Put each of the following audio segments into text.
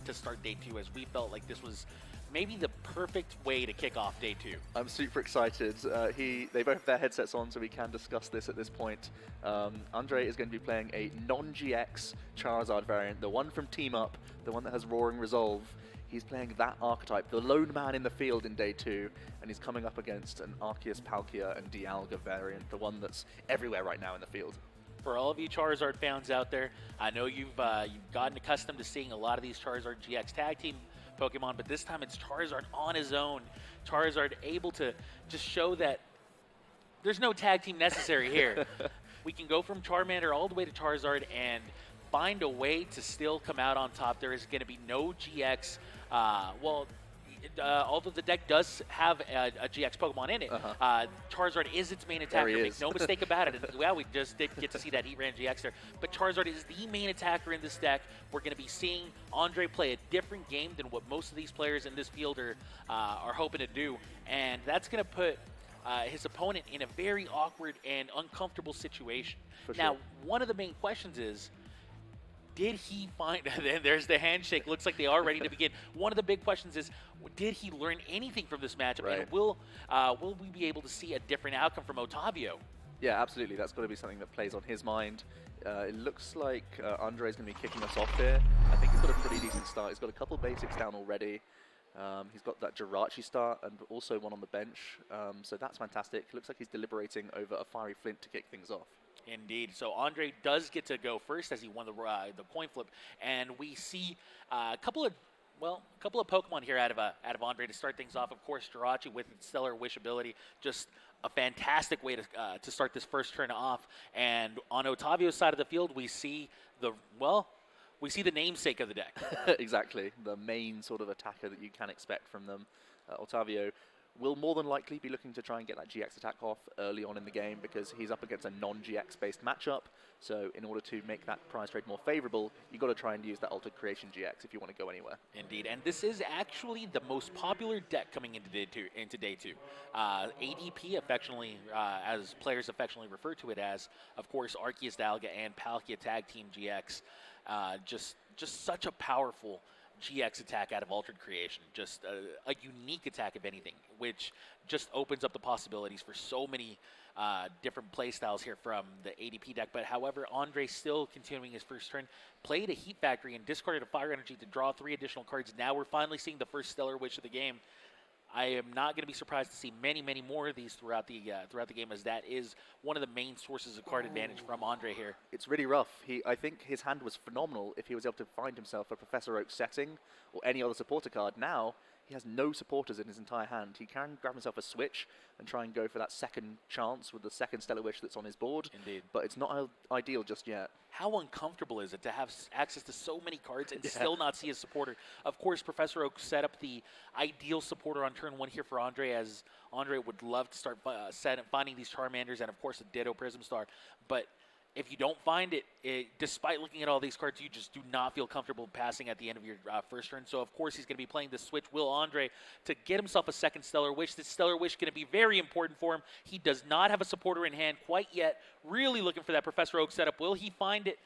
to start day 2, as we felt like this was maybe the perfect way to kick off day 2. I'm super excited. They both have their headsets on, so we can discuss this at this point. Andre is going to be playing a non-GX Charizard variant, the one from Team Up, the one that has Roaring Resolve. He's playing that archetype, the lone man in the field in day 2, and he's coming up against an Arceus, Palkia, and Dialga variant, the one that's everywhere right now in the field. For all of you Charizard fans out there, I know you've gotten accustomed to seeing a lot of these Charizard GX tag team Pokemon, but this time it's Charizard on his own. Charizard able to just show that there's no tag team necessary here. We can go from Charmander all the way to Charizard and find a way to still come out on top. There is going to be no GX. Although the deck does have a GX Pokemon in it, Charizard is its main attacker. Make no mistake about it. And, well, we just did get to see that Heatran GX there. But Charizard is the main attacker in this deck. We're going to be seeing Andre play a different game than what most of these players in this field are hoping to do. And that's going to put his opponent in a very awkward and uncomfortable situation. Now, one of the main questions is, did he find, there's the handshake, looks like they are ready to begin. One of the big questions is, did he learn anything from this matchup? Right. And will we be able to see a different outcome from Otavio? Yeah, absolutely. That's got to be something that plays on his mind. It looks like Andre's going to be kicking us off here. I think he's got a pretty decent start. He's got a couple basics down already. He's got that Jirachi start and also one on the bench. So that's fantastic. Looks like he's deliberating over a Fiery Flint to kick things off. Indeed. So Andre does get to go first as he won the coin flip, and we see a couple of Pokemon here out of Andre to start things off. Of course, Jirachi with its Stellar Wish ability, just a fantastic way to start this first turn off. And on Otavio's side of the field, we see the namesake of the deck. Exactly, the main sort of attacker that you can expect from them. Otavio will more than likely be looking to try and get that GX attack off early on in the game because he's up against a non-GX based matchup. So in order to make that prize trade more favorable, you've got to try and use that Altered Creation GX if you want to go anywhere. Indeed, and this is actually the most popular deck coming into day two. ADP, affectionately, as players affectionately refer to it as, of course, Arceus, Dialga, and Palkia Tag Team GX. Just such a powerful GX attack out of Altered Creation, just a unique attack, if anything, which just opens up the possibilities for so many different play styles here from the ADP deck. But however, Andre still continuing his first turn, played a Heat Factory and discarded a Fire Energy to draw 3 additional cards. Now we're finally seeing the first Stellar Wish of the game. I am not going to be surprised to see many, many more of these throughout the game, as that is one of the main sources of card advantage from Andre here. It's really rough. I think his hand was phenomenal if he was able to find himself a Professor Oak setting or any other supporter card. Now he has no supporters in his entire hand. He can grab himself a switch and try and go for that second chance with the second Stellar Wish that's on his board. Indeed. But it's not ideal just yet. How uncomfortable is it to have access to so many cards and still not see a supporter? Of course, Professor Oak set up the ideal supporter on turn 1 here for Andre, as Andre would love to start finding these Charmanders and, of course, a Ditto Prism Star. But if you don't find it, despite looking at all these cards, you just do not feel comfortable passing at the end of your first turn. So, of course, he's going to be playing the switch. Will Andre to get himself a second Stellar Wish. This Stellar Wish going to be very important for him. He does not have a supporter in hand quite yet. Really looking for that Professor Oak setup. Will he find it?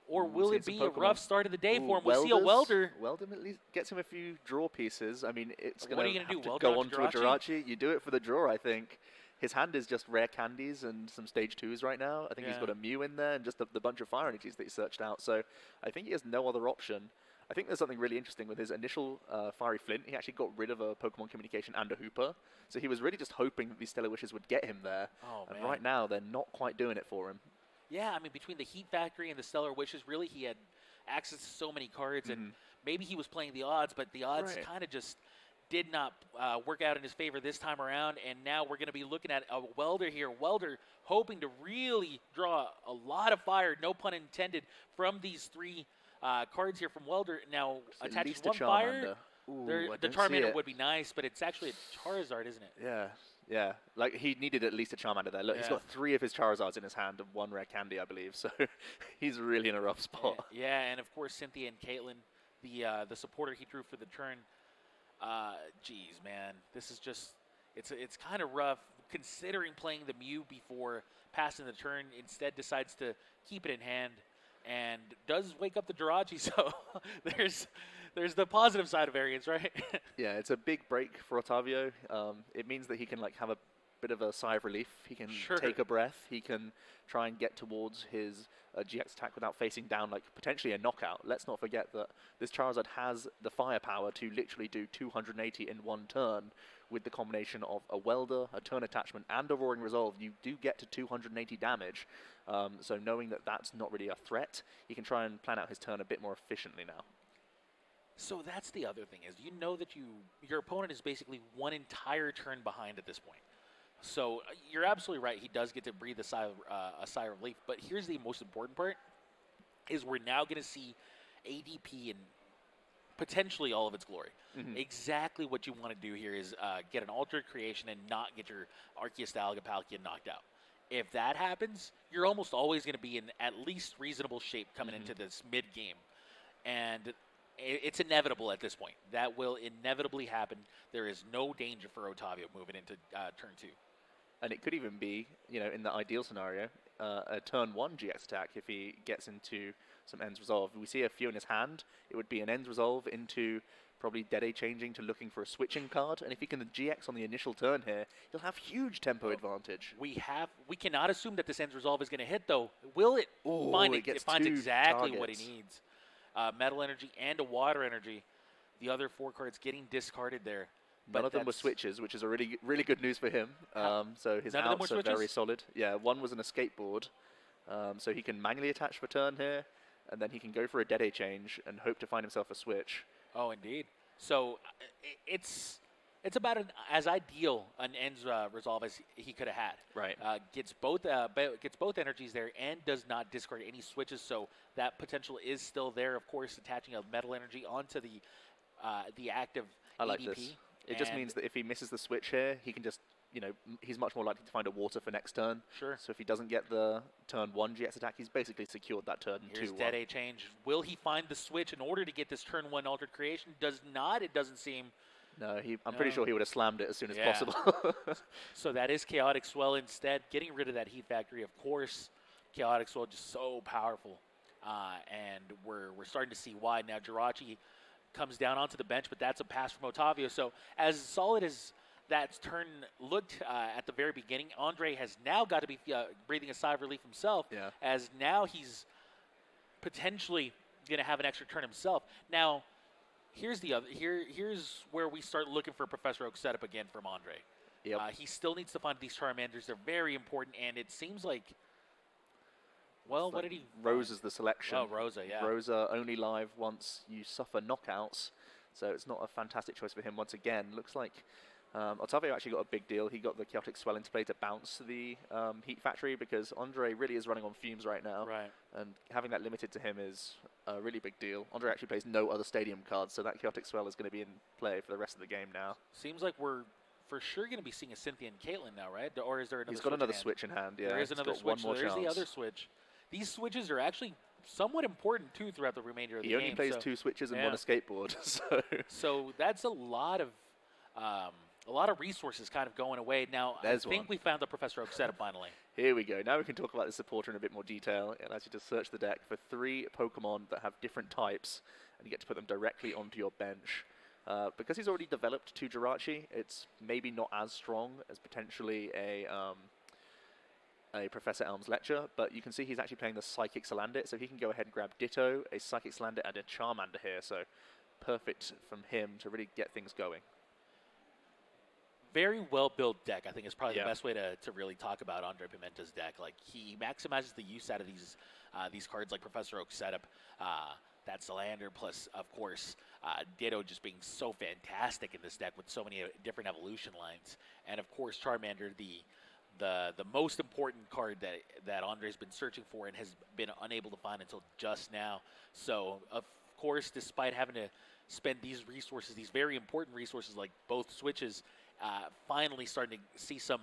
Or will it be a rough start of the day for him? We'll see a Welder. Welder at least gets him a few draw pieces. I mean, it's going to go on to a Jirachi. You do it for the draw, I think. His hand is just rare candies and some stage 2s right now. I think he's got a Mew in there and just the bunch of Fire Energies that he searched out. So I think he has no other option. I think there's something really interesting with his initial Fiery Flint. He actually got rid of a Pokemon Communication and a Hooper. So he was really just hoping that these Stellar Wishes would get him there. And right now, they're not quite doing it for him. Yeah, I mean, between the Heat Factory and the Stellar Wishes, really he had access to so many cards. And maybe he was playing the odds, but the odds kind of just did not work out in his favor this time around, and now we're going to be looking at a Welder here. Welder hoping to really draw a lot of fire, no pun intended, from these 3 cards here from Welder. Now, attaches 1 fire. Ooh, the Charmander would be nice, but it's actually a Charizard, isn't it? Yeah. Like, he needed at least a Charmander there. Look, he's got 3 of his Charizards in his hand and 1 rare candy, I believe. So he's really in a rough spot. Yeah, and of course, Cynthia and Caitlin, the supporter he drew for the turn. Geez, man, this is just, it's kind of rough considering playing the Mew before passing the turn. Instead decides to keep it in hand and does wake up the Jirachi. So There's the positive side of variance, right? Yeah, it's a big break for Otavio. It means that he can like have a bit of a sigh of relief. He can Sure. take a breath. He can try and get towards his GX attack without facing down like potentially a knockout. Let's not forget that this Charizard has the firepower to literally do 280 in one turn. With the combination of a welder, a turn attachment, and a roaring resolve, you do get to 280 damage. So knowing that that's not really a threat, he can try and plan out his turn a bit more efficiently now. So that's the other thing is you know that your opponent is basically one entire turn behind at this point. So you're absolutely right. He does get to breathe a sigh of relief. But here's the most important part: is we're now going to see ADP in potentially all of its glory. Exactly what you want to do here is get an altered creation and not get your Arceus, Dialga, Palkia knocked out. If that happens, you're almost always going to be in at least reasonable shape coming into this mid-game. And it's inevitable at this point. That will inevitably happen. There is no danger for Otavio moving into turn 2. And it could even be, in the ideal scenario, a turn 1 GX attack if he gets into some Ends Resolve. We see a few in his hand. It would be an Ends Resolve into probably Dede changing to looking for a switching card. And if he can GX on the initial turn here, he'll have huge tempo advantage. We cannot assume that this Ends Resolve is going to hit, though. Will it? Ooh, It finds exactly what he needs. Metal Energy and a Water Energy. The other 4 cards getting discarded there. None of them were switches, which is a really good news for him. So his outs are very solid. Yeah, one was an escape board. So he can manually attach for turn here, and then he can go for a Dede change and hope to find himself a switch. Oh, indeed. So it's about as ideal an Ends Resolve as he could have had. Right. Gets both energies there and does not discard any switches. So that potential is still there. Of course, attaching a Metal Energy onto the active I like ADP. this. It just means that if he misses the switch here, he can just, he's much more likely to find a water for next turn. Sure. So if he doesn't get the turn 1 GX attack, he's basically secured that turn 2. Here's Dede change. Will he find the switch in order to get this turn 1 altered creation? Does not. It doesn't seem. No, I'm pretty sure he would have slammed it as soon as possible. So that is Chaotic Swell instead. Getting rid of that Heat Factory, of course. Chaotic Swell just so powerful. And we're starting to see why. Now Jirachi comes down onto the bench, but that's a pass from Otavio. So as solid as that turn looked at the very beginning, Andre has now got to be breathing a sigh of relief himself, as now he's potentially going to have an extra turn himself. Now, here's where we start looking for Professor Oak setup again from Andre. Yep. He still needs to find these Charmanders. They're very important, and it seems like, well, what did he... Rosa's the selection. Oh, Rosa, yeah. Rosa only live once you suffer knockouts, so it's not a fantastic choice for him once again. Looks like Otavio actually got a big deal. He got the Chaotic Swell into play to bounce the Heat Factory because Andre really is running on fumes right now. Right. And having that limited to him is a really big deal. Andre actually plays no other stadium cards, so that Chaotic Swell is going to be in play for the rest of the game now. Seems like we're for sure going to be seeing a Cynthia and Caitlyn now, right? Or is there another He's got another switch in hand, yeah. There is another switch. There's the other switch. These switches are actually somewhat important, too, throughout the remainder of the game. He only plays 2 switches and 1 escape board, So that's a lot of resources kind of going away. Now, I think we found the Professor Oak setup finally. Here we go. Now we can talk about the supporter in a bit more detail. It allows you to search the deck for 3 Pokemon that have different types, and you get to put them directly onto your bench. Because he's already developed 2 Jirachi, it's maybe not as strong as potentially a Professor Elm's Lecture, but you can see he's actually playing the Psychic Salandit, so he can go ahead and grab Ditto, a Psychic Salandit, and a Charmander here, so perfect from him to really get things going. Very well-built deck, I think, is probably the best way to really talk about Andre Pimenta's deck. Like, he maximizes the use out of these cards like Professor Oak setup, that Salander, plus, of course, Ditto just being so fantastic in this deck with so many different evolution lines. And, of course, Charmander, the most important card that Andre's been searching for and has been unable to find until just now. So, of course, despite having to spend these resources, these very important resources like both switches, finally starting to see some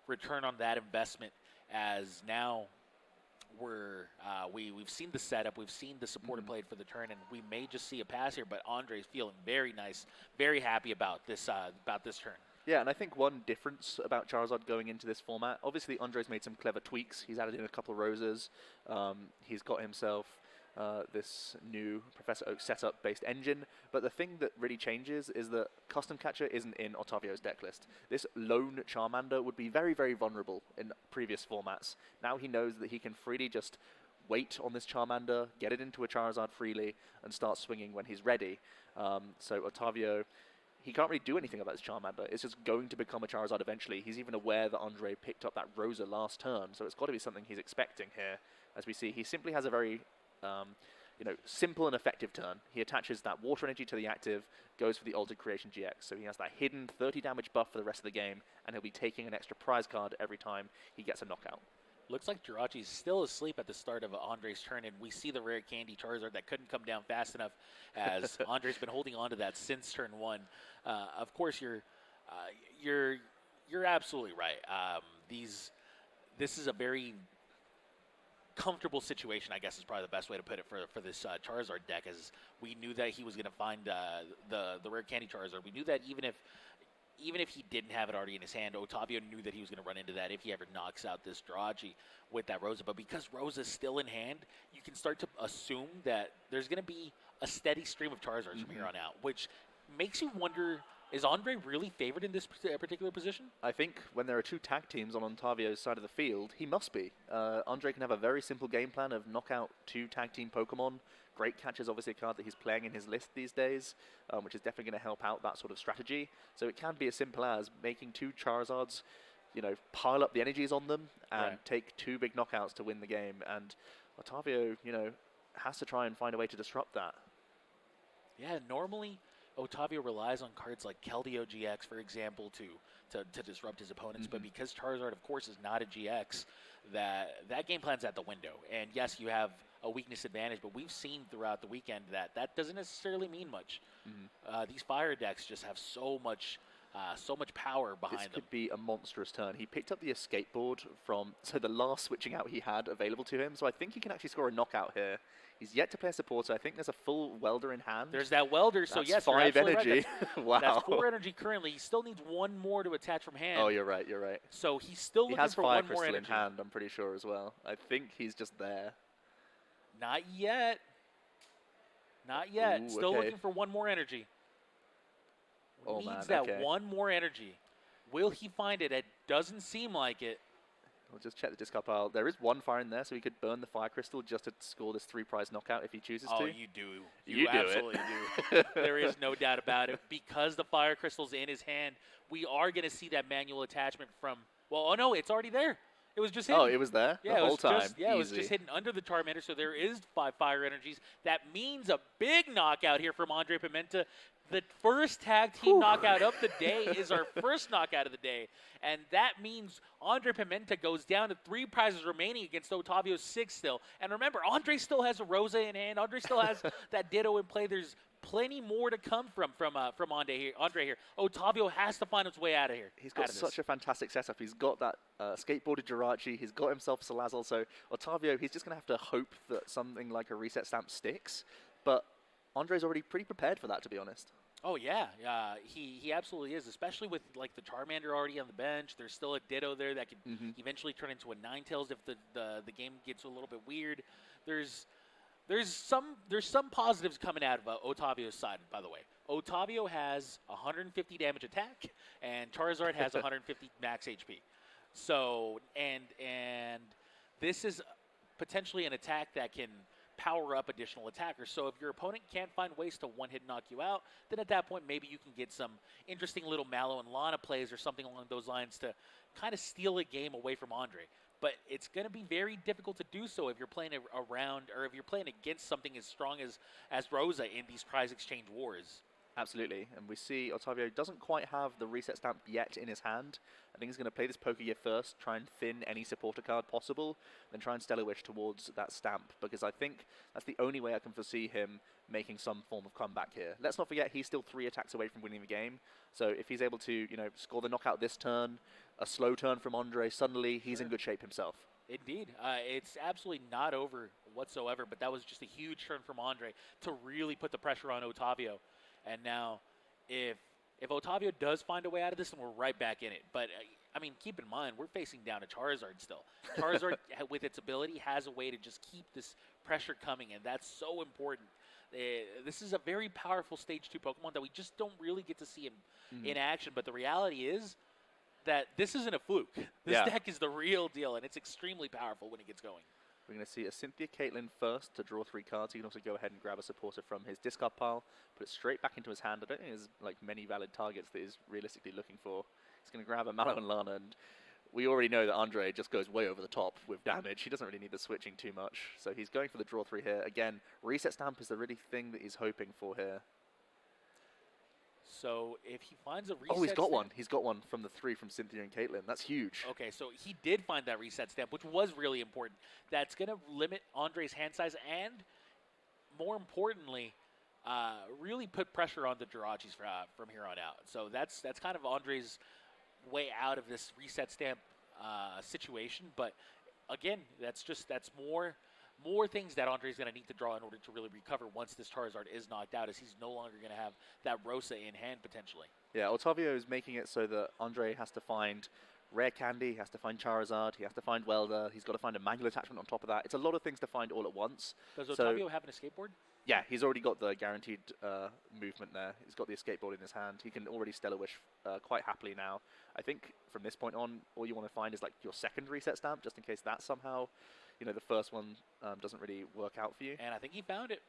return on that investment, as now we've seen the setup, we've seen the supporter played for the turn, and we may just see a pass here, but Andre's feeling very nice, very happy about this turn. Yeah, and I think one difference about Charizard going into this format, obviously Andre's made some clever tweaks. He's added in a couple of Rosas. He's got himself this new Professor Oak setup-based engine. But the thing that really changes is that Custom Catcher isn't in Otavio's deck list. This lone Charmander would be very, very vulnerable in previous formats. Now he knows that he can freely just wait on this Charmander, get it into a Charizard freely, and start swinging when he's ready. So Otavio, he can't really do anything about this Charmander. It's just going to become a Charizard eventually. He's even aware that Andre picked up that Rosa last turn, so it's got to be something he's expecting here. As we see, he simply has a very simple and effective turn. He attaches that Water Energy to the active, goes for the Altered Creation GX. So he has that hidden 30 damage buff for the rest of the game, and he'll be taking an extra prize card every time he gets a knockout. Looks like Jirachi's still asleep at the start of Andre's turn, and we see the rare candy Charizard that couldn't come down fast enough, as Andre's been holding on to that since turn 1. Of course, you're absolutely right. This is a very comfortable situation, I guess is probably the best way to put it for this Charizard deck, as we knew that he was going to find the rare candy Charizard. We knew that even if he didn't have it already in his hand, Otavio knew that he was going to run into that if he ever knocks out this Jirachi with that Rosa. But because Rosa's still in hand, you can start to assume that there's going to be a steady stream of Charizards from here on out, which makes you wonder, is Andre really favored in this particular position? I think when there are two tag teams on Otavio's side of the field, he must be. Andre can have a very simple game plan of knock out 2 tag team Pokemon. Great Catch is obviously a card that he's playing in his list these days, which is definitely going to help out that sort of strategy. So it can be as simple as making 2 Charizards, pile up the energies on them and take 2 big knockouts to win the game. And Otavio, has to try and find a way to disrupt that. Yeah, normally Otavio relies on cards like Keldeo GX, for example, to disrupt his opponents. But because Charizard, of course, is not a GX, that game plan's at the window. And yes, you have a weakness advantage, but we've seen throughout the weekend that doesn't necessarily mean much. These fire decks just have so much power behind them. This could be a monstrous turn. He picked up the escape board from the last switching out he had available to him, so I think he can actually score a knockout here. He's yet to play a supporter. I think there's a full welder in hand. There's that welder, so that's yes, 5 energy. Right. Wow. That's 4 energy currently. He still needs 1 more to attach from hand. Oh, you're right. So he's still looking for 1 more energy. He has Fire Crystal in hand, I'm pretty sure, as well. I think he's just there. Not yet. Ooh, still looking for 1 more energy. Needs that 1 more energy. Will he find it? It doesn't seem like it. We'll just check the discard pile. There is 1 fire in there, so he could burn the Fire Crystal just to score this 3-prize knockout if he chooses to. Oh, you do. You absolutely do. There is no doubt about it. Because the Fire Crystal's in his hand, we are going to see that manual attachment from... Well, oh no, it's already there. It was just hidden. Oh, it was there the whole time? It was just hidden under the Charmander, so there is 5 fire energies. That means a big knockout here from Andre Pimenta. The first tag team knockout of the day is our first knockout of the day. And that means Andre Pimenta goes down to 3 prizes remaining against Otavio's 6 still. And remember, Andre still has a Rosa in hand. Andre still has that Ditto in play. There's plenty more to come from Andre here. Otavio has to find his way out of here. He's got such a fantastic setup. He's got that skateboarded Jirachi. He's got himself Salazzle. So Otavio, he's just going to have to hope that something like a reset stamp sticks. But Andre's already pretty prepared for that, to be honest. Oh yeah, he absolutely is. Especially with like the Charmander already on the bench. There's still a Ditto there that could eventually turn into a Ninetales if the game gets a little bit weird. There's some positives coming out of Otavio's side, by the way. Otavio has 150 damage attack, and Charizard has 150 max HP. So and this is potentially an attack that can power up additional attackers. So if your opponent can't find ways to one-hit knock you out, then at that point maybe you can get some interesting little Mallow and Lana plays or something along those lines to kind of steal a game away from Andre. But it's going to be very difficult to do so if you're playing around or if you're playing against something as strong as Rosa in these prize exchange wars. Absolutely, and we see Otavio doesn't quite have the reset stamp yet in his hand. I think he's going to play this Pokegear first, try and thin any supporter card possible, then try and Stellar Wish towards that stamp, because I think that's the only way I can foresee him making some form of comeback here. Let's not forget, he's still 3 attacks away from winning the game, so if he's able to, score the knockout this turn, a slow turn from Andre, suddenly he's in good shape himself. Indeed. It's absolutely not over whatsoever, but that was just a huge turn from Andre to really put the pressure on Otavio. And now, if If Otavio does find a way out of this, then we're right back in it. But, I mean, keep in mind, we're facing down a Charizard still. Charizard, with its ability, has a way to just keep this pressure coming, and that's so important. This is a very powerful Stage 2 Pokemon that we just don't really get to see in action. But the reality is that this isn't a fluke. This deck is the real deal, and it's extremely powerful when it gets going. We're going to see a Cynthia Caitlyn first to draw 3 cards. He can also go ahead and grab a supporter from his discard pile, put it straight back into his hand. I don't think there's like many valid targets that he's realistically looking for. He's going to grab a Mallow and Lana, and we already know that Andre just goes way over the top with damage. He doesn't really need the switching too much. So he's going for the draw 3 here. Again, reset stamp is the really thing that he's hoping for here. So if he finds a reset Oh, he's got stamp, one. He's got one from the 3 from Cynthia and Caitlyn. That's huge. Okay, so he did find that reset stamp, which was really important. That's going to limit Andre's hand size and, more importantly, really put pressure on the Jirachis from here on out. So that's kind of Andre's way out of this reset stamp situation. But again, that's more things that Andre's going to need to draw in order to really recover once this Charizard is knocked out, as he's no longer going to have that Rosa in hand potentially. Yeah, Otavio is making it so that Andre has to find Rare Candy, he has to find Charizard, he has to find Welder, he's got to find a manual attachment on top of that. It's a lot of things to find all at once. Does Otavio have an escape board? Yeah, he's already got the guaranteed movement there. He's got the escape board in his hand. He can already Stellar Wish quite happily now. I think from this point on, all you want to find is like your second reset stamp, just in case that somehow, the first one doesn't really work out for you. And I think he found it.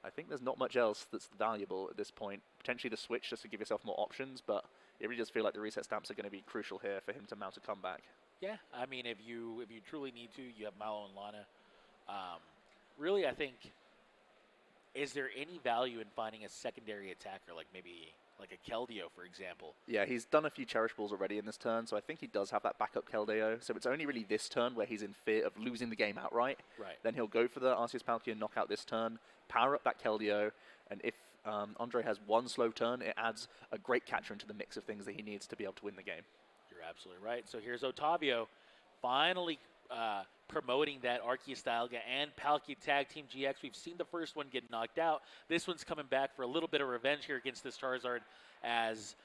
I think there's not much else that's valuable at this point. Potentially the switch just to give yourself more options, but it really does feel like the reset stamps are going to be crucial here for him to mount a comeback. Yeah, I mean, if you truly need to, you have Mallow and Lana. Really, I think, is there any value in finding a secondary attacker, like maybe like a Keldeo, for example? Yeah, he's done a few Cherish Balls already in this turn, so I think he does have that backup Keldeo. So it's only really this turn where he's in fear of losing the game outright. Right. Then he'll go for the Arceus Palkia and knock out this turn, power up that Keldeo, and if Andre has one slow turn, it adds a great catcher into the mix of things that he needs to be able to win the game. You're absolutely right. So here's Otavio finally promoting that Arceus Dialga and Palkia Tag Team GX. We've seen the first one get knocked out. This one's coming back for a little bit of revenge here against this Charizard, as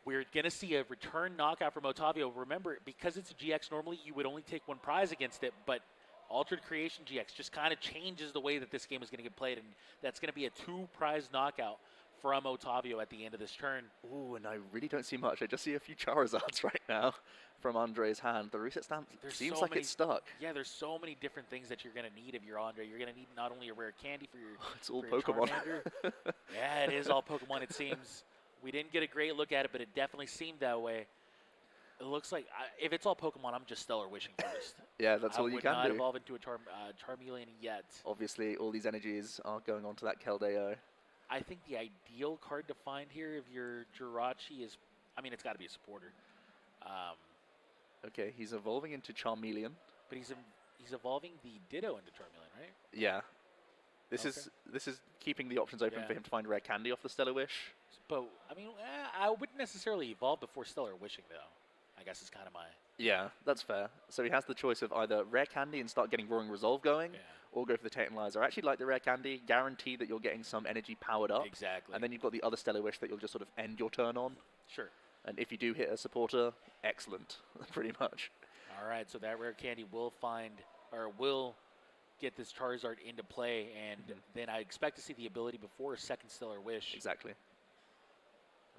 we're going to see a return knockout from Otavio. Remember, because it's a GX, normally you would only take one prize against it, but Altered Creation GX just kind of changes the way that this game is going to get played, and that's going to be a 2-prize knockout from Otavio at the end of this turn. Ooh, and I really don't see much. I just see a few Charizards right now from Andre's hand. The reset stamp seems like it's stuck. Yeah, there's so many different things that you're going to need if you're Andre. You're going to need not only a rare candy for your it's all Pokemon. Yeah, it is all Pokemon, it seems. We didn't get a great look at it, but it definitely seemed that way. It looks like, if it's all Pokemon, I'm just Stellar Wishing first. Yeah, that's all you can do. I would not evolve into a Charmeleon yet. Obviously, all these energies are going on to that Keldeo. I think the ideal card to find here if your Jirachi is, I mean, it's got to be a supporter. Okay, he's evolving into Charmeleon. But he's evolving the Ditto into Charmeleon, right? Yeah. This is keeping the options open for him to find Rare Candy off the Stellar Wish. But, I mean, I wouldn't necessarily evolve before Stellar Wishing, though. I guess is kind of my... Yeah, that's fair. So he has the choice of either Rare Candy and start getting Roaring Resolve going, or go for the Tantalizer. I actually like the Rare Candy, guarantee that you're getting some energy powered up. Exactly. And then you've got the other Stellar Wish that you'll just sort of end your turn on. Sure. And if you do hit a supporter, excellent, pretty much. All right, so that Rare Candy will get this Charizard into play, and then I expect to see the ability before a second Stellar Wish. Exactly.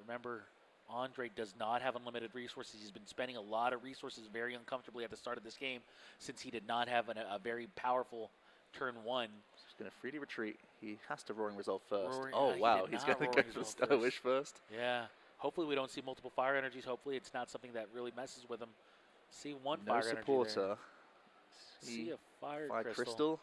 Remember, Andre does not have unlimited resources. He's been spending a lot of resources very uncomfortably at the start of this game, since he did not have a very powerful turn 1. He's going to freely retreat. He has to Roaring Resolve first. Wow, he's going to go for the Stellar Wish first. Yeah. Hopefully we don't see multiple Fire Energies. Hopefully it's not something that really messes with him. See one Fire Energy supporter. See a Fire Crystal.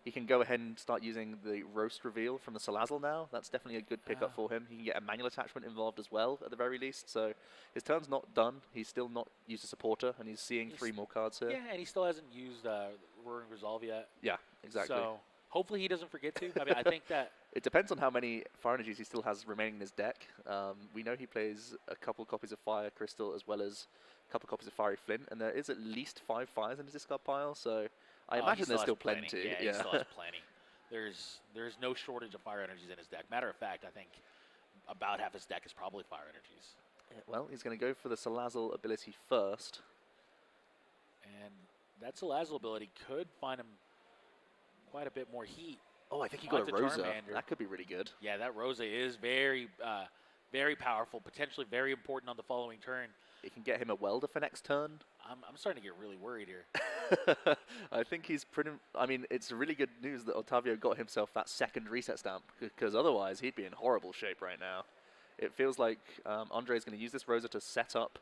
He can go ahead and start using the Roast Reveal from the Salazzle now. That's definitely a good pickup for him. He can get a manual attachment involved as well, at the very least. So his turn's not done. He's still not used a supporter, and he's seeing 3 more cards here. Yeah, and he still hasn't used Roaring Resolve yet. Yeah, exactly. So hopefully he doesn't forget to. I mean, I think that... It depends on how many Fire Energies he still has remaining in his deck. We know he plays a couple copies of Fire Crystal as well as a couple copies of Fiery Flint, and there is at least 5 Fires in his discard pile, so I imagine there's still plenty. Yeah, he still has plenty. There's no shortage of Fire Energies in his deck. Matter of fact, I think about half his deck is probably fire energies. Yeah, well, he's going to go for the Salazzle ability first. And that Salazzle ability could find him quite a bit more heat. Oh, I think he got a Rosa. Charmander. That could be really good. Yeah, that Rosa is very, very powerful, potentially very important on the following turn. It can get him a Welder for next turn. I'm starting to get really worried here. I think he's pretty... I mean, it's really good news that Otavio got himself that second reset stamp, because otherwise he'd be in horrible shape right now. It feels like Andre is going to use this Rosa to set up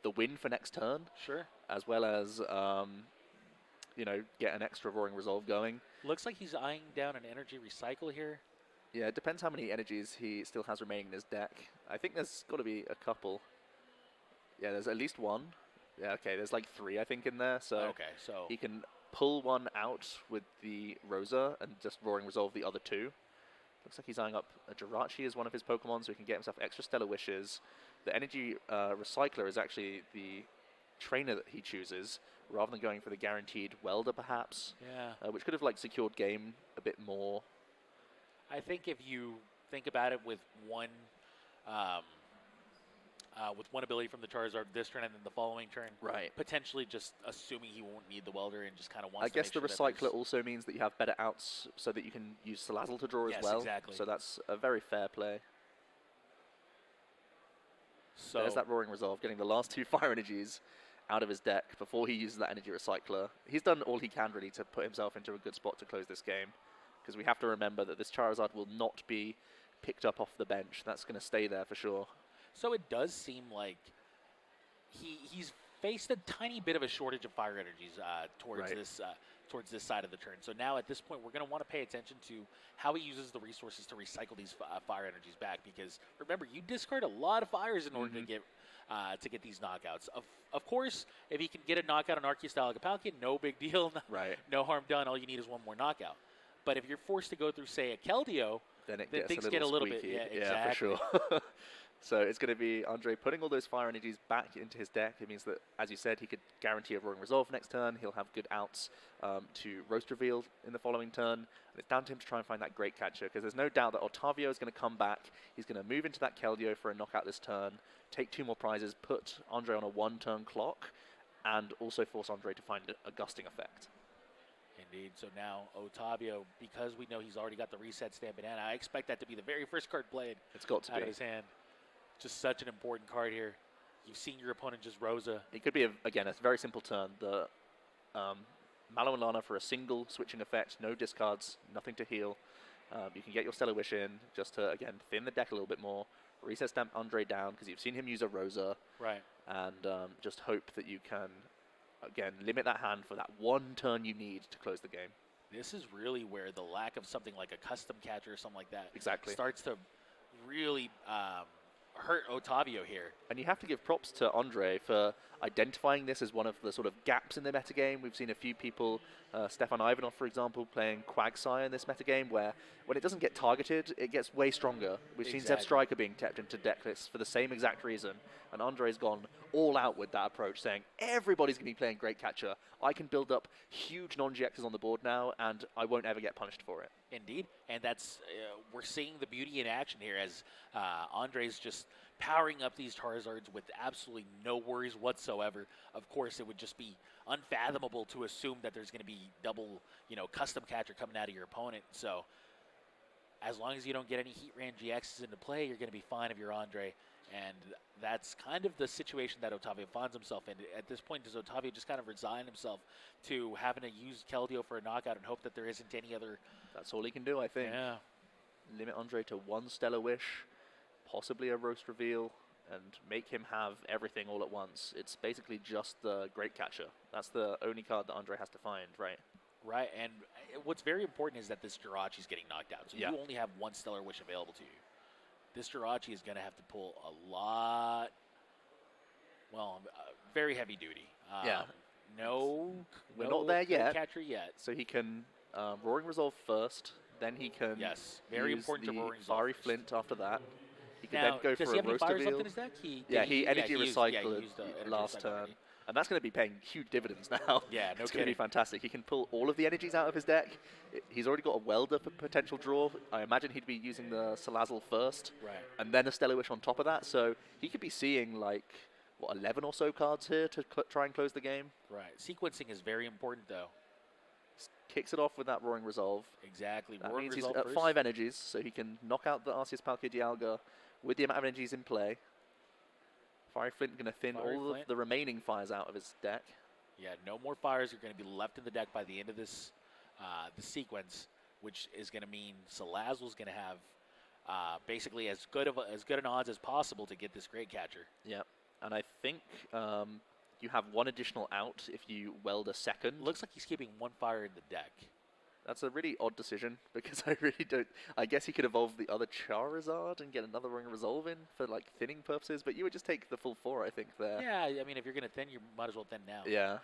the win for next turn. Sure. As well as, you know, get an extra Roaring Resolve going. Looks like he's eyeing down an energy recycle here. Yeah, it depends how many energies he still has remaining in his deck. I think there's got to be a couple. Yeah, there's at least one. Yeah, okay, there's like 3, I think, in there. So okay, so he can pull one out with the Rosa and just Roaring Resolve the other 2. Looks like he's eyeing up a Jirachi as one of his Pokemon, so he can get himself extra Stellar Wishes. The Energy Recycler is actually the trainer that he chooses, rather than going for the guaranteed Welder, perhaps. Yeah. Which could have like secured game a bit more. I think if you think about it with one ability from the Charizard this turn and then the following turn, Right. potentially just assuming he won't need the Welder and just kind of wants I to guess make the sure that Recycler also means that you have better outs so that you can use Salazzle to draw Yes, as well. exactly. So that's a very fair play. So There's that Roaring Resolve, getting the last 2 fire energies out of his deck before he uses that Energy Recycler. He's done all he can really to put himself into a good spot to close this game, because we have to remember that this Charizard will not be picked up off the bench. That's going to stay there for sure. So it does seem like he's faced a tiny bit of a shortage of fire energies towards Right. towards this side of the turn. So now at this point, we're going to want to pay attention to how he uses the resources to recycle these fire energies back. Because remember, you discard a lot of fires in order to get these knockouts. Of course, if he can get a knockout on Arceus Palkia, no big deal. Right. No harm done. All you need is one more knockout. But if you're forced to go through, say, a Keldeo, Then things get a little bit. squeaky. Yeah, Yeah, exactly. for sure. So it's going to be Andre putting all those fire energies back into his deck. It means that, as you said, he could guarantee a Roaring Resolve next turn. He'll have good outs to Roast Reveal in the following turn. And it's down to him to try and find that Great Catcher, because there's no doubt that Otavio is going to come back. He's going to move into that Keldeo for a knockout this turn, take 2 more prizes, put Andre on a 1-turn clock, and also force Andre to find a gusting effect. Indeed. So now Otavio, because we know he's already got the reset stamp in hand, I expect that to be the very first card played It's got to out be. of his hand. Just such an important card here. You've seen your opponent just Rosa. It could be, again, a very simple turn. The Mallow and Lana for a single switching effect, no discards, nothing to heal. You can get your Stellar Wish in just to, again, thin the deck a little bit more. Reset stamp Andre down, because you've seen him use a Rosa. Right. And just hope that you can, again, limit that hand for that 1 turn you need to close the game. This is really where the lack of something like a custom catcher or something like that Exactly. starts to really hurt Otavio here. And you have to give props to Andre for identifying this as one of the sort of gaps in the metagame. We've seen a few people, Stefan Ivanov, for example, playing Quagsire in this metagame, where when it doesn't get targeted, it gets way stronger. We've seen Zeb Striker being tapped into deck lists for the same exact reason, and Andre's gone all out with that approach, saying, everybody's going to be playing Great Catcher. I can build up huge non-GXs on the board now, and I won't ever get punished for it. Indeed, and that's we're seeing the beauty in action here as Andre's just powering up these Charizards with absolutely no worries whatsoever. Of course, it would just be unfathomable to assume that there's going to be double, custom catcher coming out of your opponent. So as long as you don't get any Heat Ran GXs into play, you're going to be fine if you're Andre. And that's kind of the situation that Otavio finds himself in. At this point, does Otavio just kind of resign himself to having to use Keldeo for a knockout and hope that there isn't any other... That's all he can do, I think. Yeah. Limit Andre to 1 Stellar Wish, possibly a Roast Reveal, and make him have everything all at once. It's basically just the Great Catcher. That's the only card that Andre has to find, right? Right, and what's very important is that this Jirachi's getting knocked out. So Yeah. you only have 1 Stellar Wish available to you. This Jirachi is going to have to pull a lot, very heavy duty. Yeah. We're not there yet. Catcher yet. So he can Roaring Resolve first, then he can Yes, very use important to the Roaring Resolve Fiery first. Flint after that. He can Now, then go does for he a have any Roast fires left Reveal. in his deck? He energy used recycled the energy last recycle turn. already. And that's going to be paying huge dividends now. Yeah, no It's going to be kidding. fantastic. He can pull all of the energies out of his deck. He's already got a Welder for potential draw. I imagine he'd be using the Salazzle first. Right. And then a Stellar Wish on top of that. So he could be seeing, like, what, 11 or so cards here to try and close the game. Right. Sequencing is very important, though. Kicks it off with that Roaring Resolve. Exactly. That Roaring means he's Resolve at first. 5 energies, so he can knock out the Arceus Palkia Dialga with the amount of energies in play. Fiery Flint going to thin Fiery all of Flint. the remaining fires out of his deck. Yeah, no more fires are going to be left in the deck by the end of this the sequence, which is going to mean Salazzle's going to have basically as good an odds as possible to get this Great Catcher. Yep. And I think you have one additional out if you weld a second. Looks like he's keeping one fire in the deck. That's a really odd decision because I really don't. I guess he could evolve the other Charizard and get another Ring Resolve in for like thinning purposes, but you would just take the full 4, I think, there. Yeah, I mean, if you're going to thin, you might as well thin now. Yeah.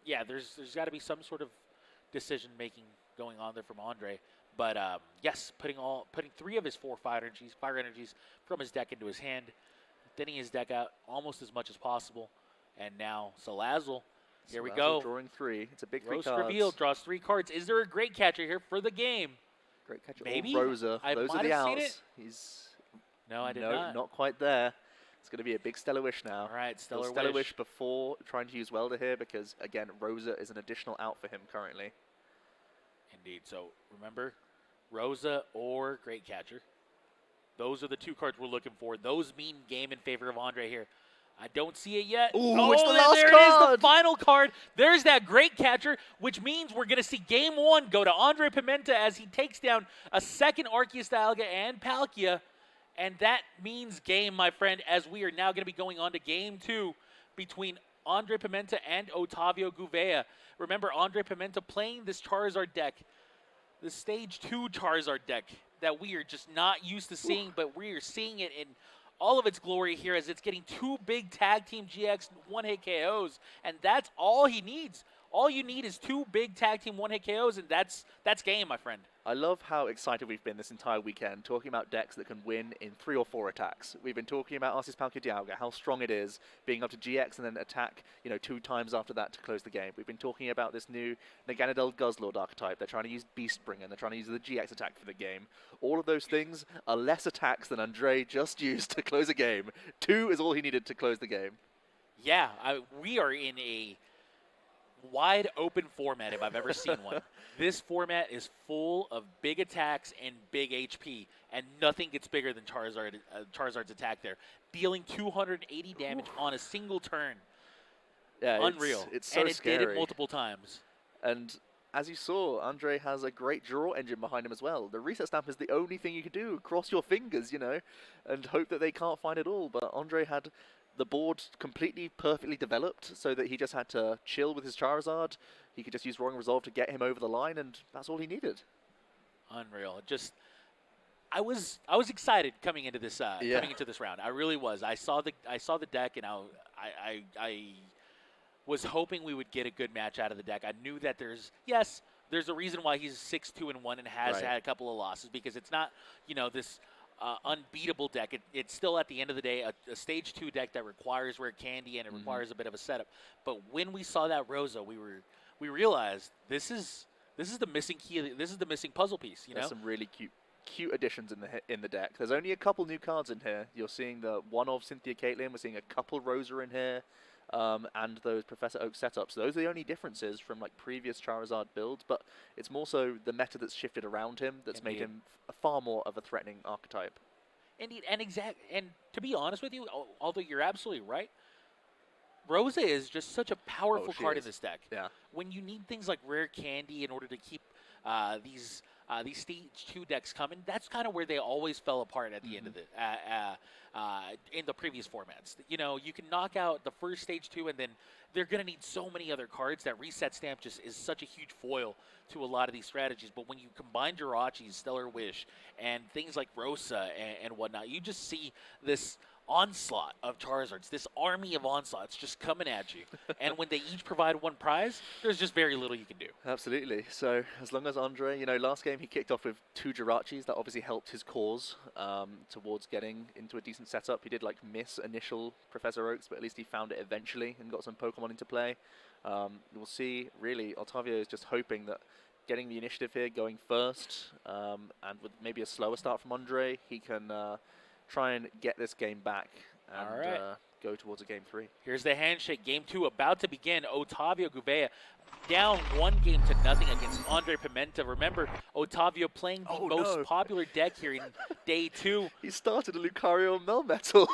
Yeah, there's got to be some sort of decision making going on there from Andre. But yes, putting 3 of his 4 fire energies from his deck into his hand, thinning his deck out almost as much as possible. And now Salazzle, here we go. Drawing 3. It's a big 3 Roast cards. reveal, draws 3 cards. Is there a Great Catcher here for the game? Great Catcher. Maybe. Or Rosa. I Those are might the have seen outs. it. He's No, I did no, not quite there. It's going to be a big Stellar Wish now. All right, Stellar Stellar Wish before trying to use Welder here because, again, Rosa is an additional out for him currently. Indeed. So remember, Rosa or Great Catcher. Those are the 2 cards we're looking for. Those mean game in favor of Andre here. I don't see it yet. Ooh, it's the last there it is, the card. final card. There's that Great Catcher, which means we're going to see Game 1 go to Andre Pimenta as he takes down a second Arceus Dialga and Palkia. And that means game, my friend, as we are now going to be going on to Game 2 between Andre Pimenta and Otavio Gouveia. Remember, Andre Pimenta playing this Charizard deck, the Stage 2 Charizard deck that we are just not used to seeing, but we are seeing it in all of its glory here as it's getting 2 big Tag Team GX one-hit KOs, and that's all he needs. All you need is 2 big Tag Team one-hit KOs, and that's game, my friend. I love how excited we've been this entire weekend talking about decks that can win in 3 or 4 attacks. We've been talking about Arceus Palkia Dialga, how strong it is, being up to GX and then attack, 2 times after that to close the game. We've been talking about this new Naganadel Guzzlord archetype. They're trying to use Beastbringer, and they're trying to use the GX attack for the game. All of those things are less attacks than Andre just used to close a game. 2 is all he needed to close the game. Yeah, we are in a wide open format if I've ever seen one. This format is full of big attacks and big HP, and nothing gets bigger than Charizard's attack there, dealing 280 damage on a single turn. Yeah, Unreal. It's so and it scary. did it multiple times. And as you saw, Andre has a great draw engine behind him as well. The reset stamp is the only thing you can do. Cross your fingers, and hope that they can't find it all. But Andre had the board completely perfectly developed so that he just had to chill with his Charizard. He could just use Roaring Resolve to get him over the line, and that's all he needed. Unreal. I was excited coming into this round. I really was. I saw the deck, and I was hoping we would get a good match out of the deck. I knew that there's a reason why he's 6-2-1 and has had a couple of losses, because it's not this unbeatable deck. It's still, at the end of the day, a Stage 2 deck that requires rare candy and it requires a bit of a setup. But when we saw that Rosa, we realized this is the missing key. This is the missing puzzle piece. There's some really cute additions in the deck. There's only a couple new cards in here. You're seeing the one of Cynthia Caitlin. We're seeing a couple Rosa in here. And those Professor Oak setups. Those are the only differences from previous Charizard builds, but it's more so the meta that's shifted around him that's made him far more of a threatening archetype. Indeed, and to be honest with you, although you're absolutely right, Rosa is just such a powerful card in this deck. Yeah. When you need things like rare candy in order to keep these Stage 2 decks coming, that's kind of where they always fell apart at the end of it. In the previous formats, you can knock out the first Stage 2, and then they're going to need so many other cards. That reset stamp just is such a huge foil to a lot of these strategies. But when you combine Jirachi's Stellar Wish and things like Rosa and whatnot, you just see this onslaught of Charizards, this army of onslaughts just coming at you. And when they each provide one prize, there's just very little you can do. Absolutely. So as long as Andre, last game he kicked off with 2 Jirachis, that obviously helped his cause towards getting into a decent setup. He did miss initial Professor Oaks, but at least he found it eventually and got some Pokemon into play. We'll see, really, Otavio is just hoping that getting the initiative here, going first, and with maybe a slower start from Andre, he can try and get this game back and go towards a game 3. Here's the handshake. Game 2 about to begin. Otavio Gouveia down 1-0 against Andre Pimenta. Remember, Otavio playing the most popular deck here in day 2. He started a Lucario Melmetal.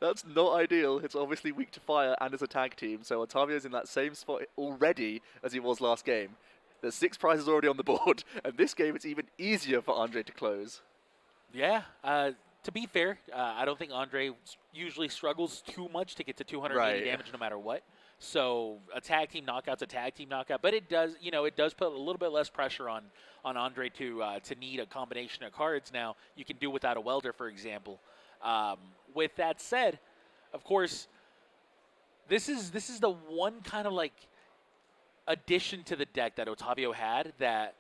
That's not ideal. It's obviously weak to fire and as a tag team, so Otavio's in that same spot already as he was last game. There's 6 prizes already on the board, and this game it's even easier for Andre to close. Yeah, to be fair, I don't think Andre usually struggles too much to get to 280 damage no matter what. So a tag team knockout's a tag team knockout, but it does, it does put a little bit less pressure on Andre to need a combination of cards. Now you can do without a welder, for example. With that said, of course, this is the one kind of addition to the deck that Otavio had that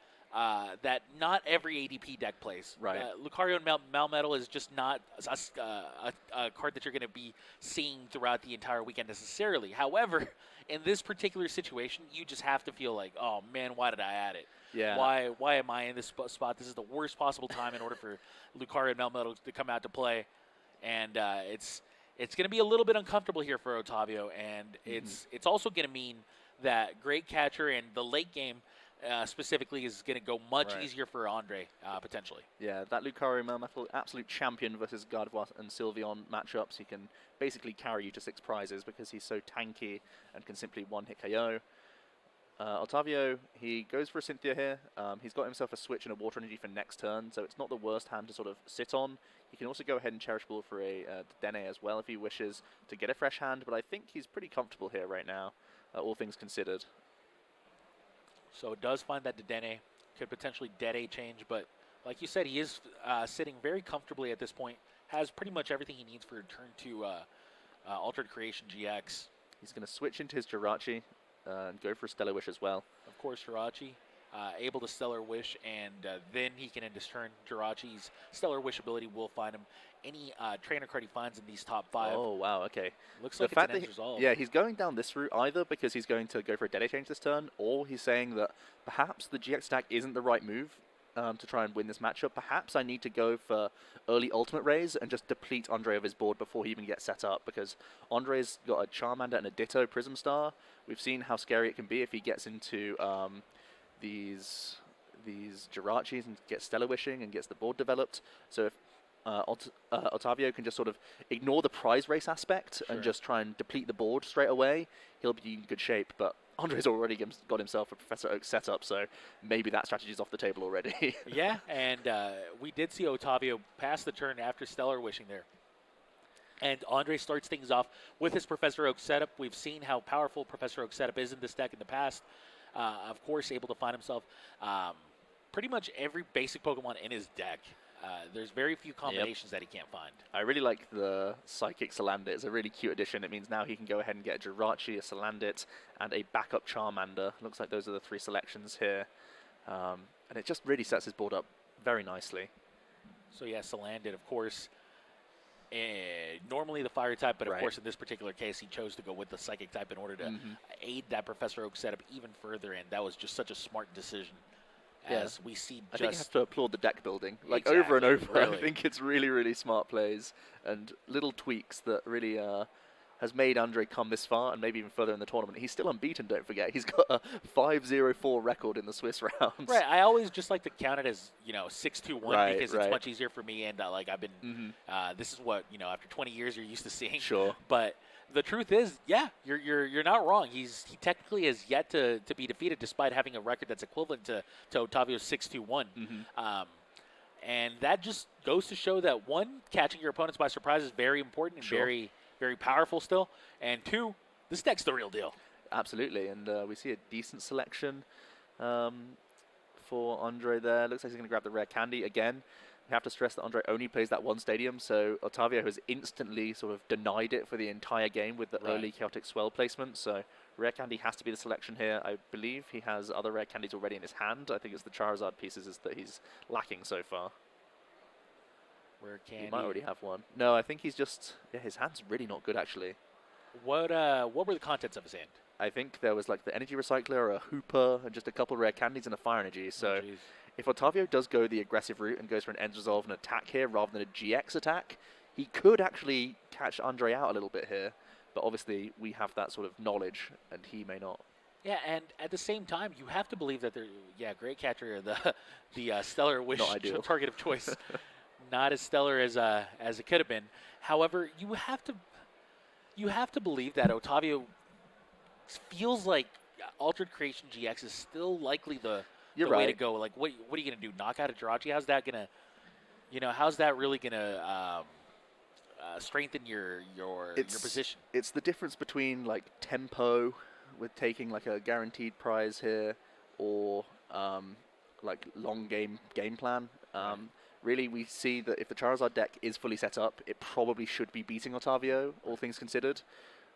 not every ADP deck plays. Right. Lucario and Melmetal is just not a card that you're going to be seeing throughout the entire weekend necessarily. However, in this particular situation, you just have to feel like, oh man, why did I add it? Yeah. Why am I in this spot? This is the worst possible time in order for Lucario and Melmetal to come out to play, and it's going to be a little bit uncomfortable here for Otavio, and it's also going to mean that Great Catcher and the late game. Specifically is going to go much easier for Andre, potentially. Yeah, that Lucario Melmetal, absolute champion versus Gardevoir and Sylveon matchups. He can basically carry you to 6 prizes because he's so tanky and can simply one-hit KO. Otavio, he goes for a Cynthia here. He's got himself a switch and a Water Energy for next turn, so it's not the worst hand to sort of sit on. He can also go ahead and Cherish Ball for a Dene as well if he wishes to get a fresh hand, but I think he's pretty comfortable here right now, all things considered. So it does find that Dedenne could potentially Dede change, but like you said, he is sitting very comfortably at this point, has pretty much everything he needs for turn 2 Altered Creation GX. He's going to switch into his Jirachi and go for a Stellar Wish as well. Of course, Jirachi able to Stellar Wish, and then he can end his turn. Jirachi's Stellar Wish ability will find him any trainer card he finds in these top 5. Oh, wow, okay. Looks like it's an end resolve. Yeah, he's going down this route either because he's going to go for a Dede change this turn, or he's saying that perhaps the GX stack isn't the right move to try and win this matchup. Perhaps I need to go for early Ultimate Raise and just deplete Andre of his board before he even gets set up, because Andre's got a Charmander and a Ditto Prism Star. We've seen how scary it can be if he gets into these Jirachis and gets Stellar Wishing and gets the board developed. So if Otavio can just sort of ignore the prize race aspect and just try and deplete the board straight away, he'll be in good shape. But Andre's already got himself a Professor Oak setup, so maybe that strategy's off the table already. Yeah, and we did see Otavio pass the turn after Stellar Wishing there. And Andre starts things off with his Professor Oak setup. We've seen how powerful Professor Oak setup is in this deck in the past. Of course, able to find himself pretty much every basic Pokemon in his deck. There's very few combinations that he can't find. I really like the Psychic Salandit. It's a really cute addition. It means now he can go ahead and get a Jirachi, a Salandit, and a backup Charmander. Looks like those are the 3 selections here. And it just really sets his board up very nicely. So yeah, Salandit, of course, normally the Fire type, but of course in this particular case he chose to go with the Psychic type in order to aid that Professor Oak setup even further, and that was just such a smart decision. As we see, I think you have to applaud the deck building, over and over. Really. I think it's really, really smart plays and little tweaks that really has made Andre come this far and maybe even further in the tournament. He's still unbeaten, don't forget. He's got a 5-0-4 record in the Swiss rounds. Right. I always just like to count it as 6-2-1 because it's much easier for me, and I've been. This is what after 20 years you're used to seeing. Sure. But the truth is, yeah, you're not wrong. He technically is yet to be defeated, despite having a record that's equivalent to Otavio's 6-2-1. And that just goes to show that, one, catching your opponents by surprise is very important and very, very powerful still. And 2, this deck's the real deal. Absolutely, and we see a decent selection for Andre there. Looks like he's going to grab the rare candy again. You have to stress that Andre only plays that one stadium, so Otavio has instantly sort of denied it for the entire game with the early Chaotic Swell placement. So Rare Candy has to be the selection here. I believe he has other Rare Candies already in his hand. I think it's the Charizard pieces that he's lacking so far. Rare Candy. He might already have one. No, I think he's just... Yeah, his hand's really not good, actually. What were the contents of his hand? I think there was like the Energy Recycler, a Hooper, and just a couple Rare Candies and a Fire Energy. So if Otavio does go the aggressive route and goes for an End Resolve and attack here rather than a GX attack, he could actually catch Andre out a little bit here. But obviously, we have that sort of knowledge, and he may not. Yeah, and at the same time, you have to believe that they're great catcher, the Stellar Wish target of choice, not as stellar as it could have been. However, you have to believe that Otavio feels like Altered Creation GX is still likely the way to go. Like, what are you gonna do? Knock out a Jirachi? How's that gonna, how's that really gonna strengthen your position? It's the difference between like tempo with taking like a guaranteed prize here, or like long game plan. Really, we see that if the Charizard deck is fully set up, it probably should be beating Otavio, all things considered.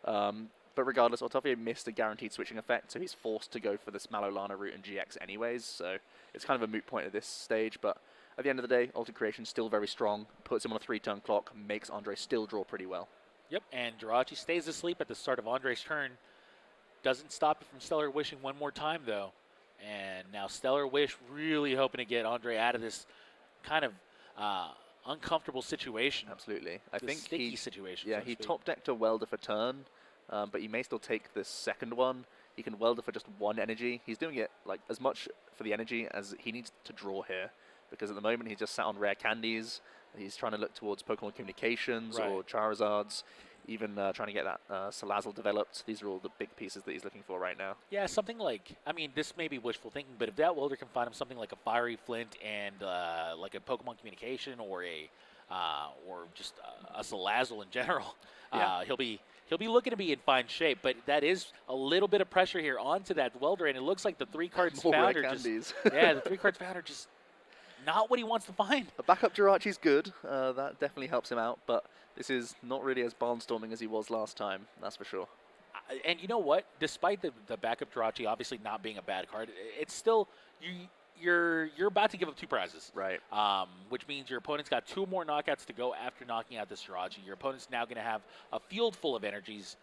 But regardless, Otavio missed a guaranteed switching effect, so he's forced to go for this Malolana route and GX anyways, so it's kind of a moot point at this stage, but at the end of the day, Altered Creation still very strong, puts him on a 3-turn clock, makes Andre still draw pretty well. Yep, and Jirachi stays asleep at the start of Andre's turn. Doesn't stop it from Stellar Wishing one more time, though. And now Stellar Wish really hoping to get Andre out of this kind of uncomfortable situation. Absolutely. I think sticky situation. Yeah, he top decked a Welder for turn, but he may still take the second one. He can Welder for just one energy. He's doing it like as much for the energy as he needs to draw here, because at the moment he's just sat on Rare Candies. He's trying to look towards Pokemon Communications or Charizards, even trying to get that Salazzle developed. These are all the big pieces that he's looking for right now. Yeah, something like, I mean, this may be wishful thinking, but if that Welder can find him something like a Fiery Flint and like a Pokemon Communication or just a Salazzle in general, he'll be looking to be in fine shape. But that is a little bit of pressure here onto that Welder, and it looks like the 3 cards found are just the 3 cards found are just not what he wants to find. A backup Jirachi's good. That definitely helps him out, but this is not really as barnstorming as he was last time, that's for sure. And you know what? Despite the backup Jirachi obviously not being a bad card, it's still you're about to give up 2 prizes. Right. Which means your opponent's got 2 more knockouts to go after knocking out this Jirachi. Your opponent's now going to have a field full of energies.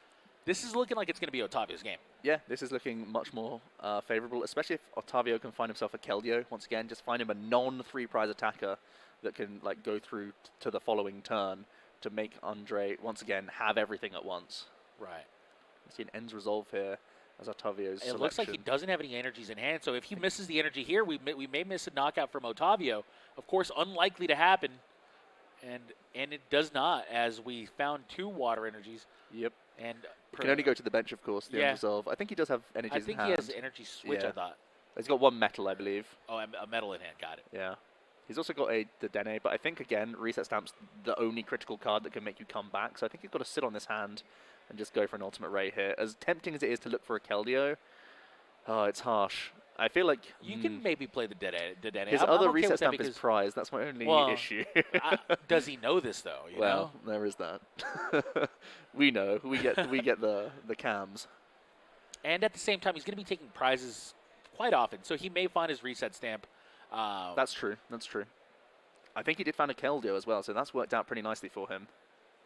This is looking like it's going to be Otavio's game. Yeah, this is looking much more favorable, especially if Otavio can find himself a Keldeo. Once again, just find him a non-3 prize attacker that can like go through to the following turn to make Andre, once again, have everything at once. Right. You see an Ends Resolve here as Otavio's selection. Looks like he doesn't have any energies in hand, so if he misses the energy here, we may miss a knockout from Otavio. Of course, unlikely to happen, and it does not, as we found 2 water energies. Yep. And he can only go to the bench, of course, the End Resolve. I think he does have energies in hand. I think he has energy switch, I thought. He's got 1 metal, I believe. Oh, a metal in hand, got it. Yeah. He's also got the Dene, but I think, again, Reset Stamp's the only critical card that can make you come back. So I think he's got to sit on this hand and just go for an Ultimate Ray here. As tempting as it is to look for a Keldeo, it's harsh. I feel like... You can maybe play the Dene. His other Reset Stamp is prize. That's my only issue. Does he know this, though? You know? There is that. We know. We get the cams. And at the same time, he's going to be taking prizes quite often. So he may find his Reset Stamp. That's true. That's true. I think he did find a Keldeo as well, so that's worked out pretty nicely for him.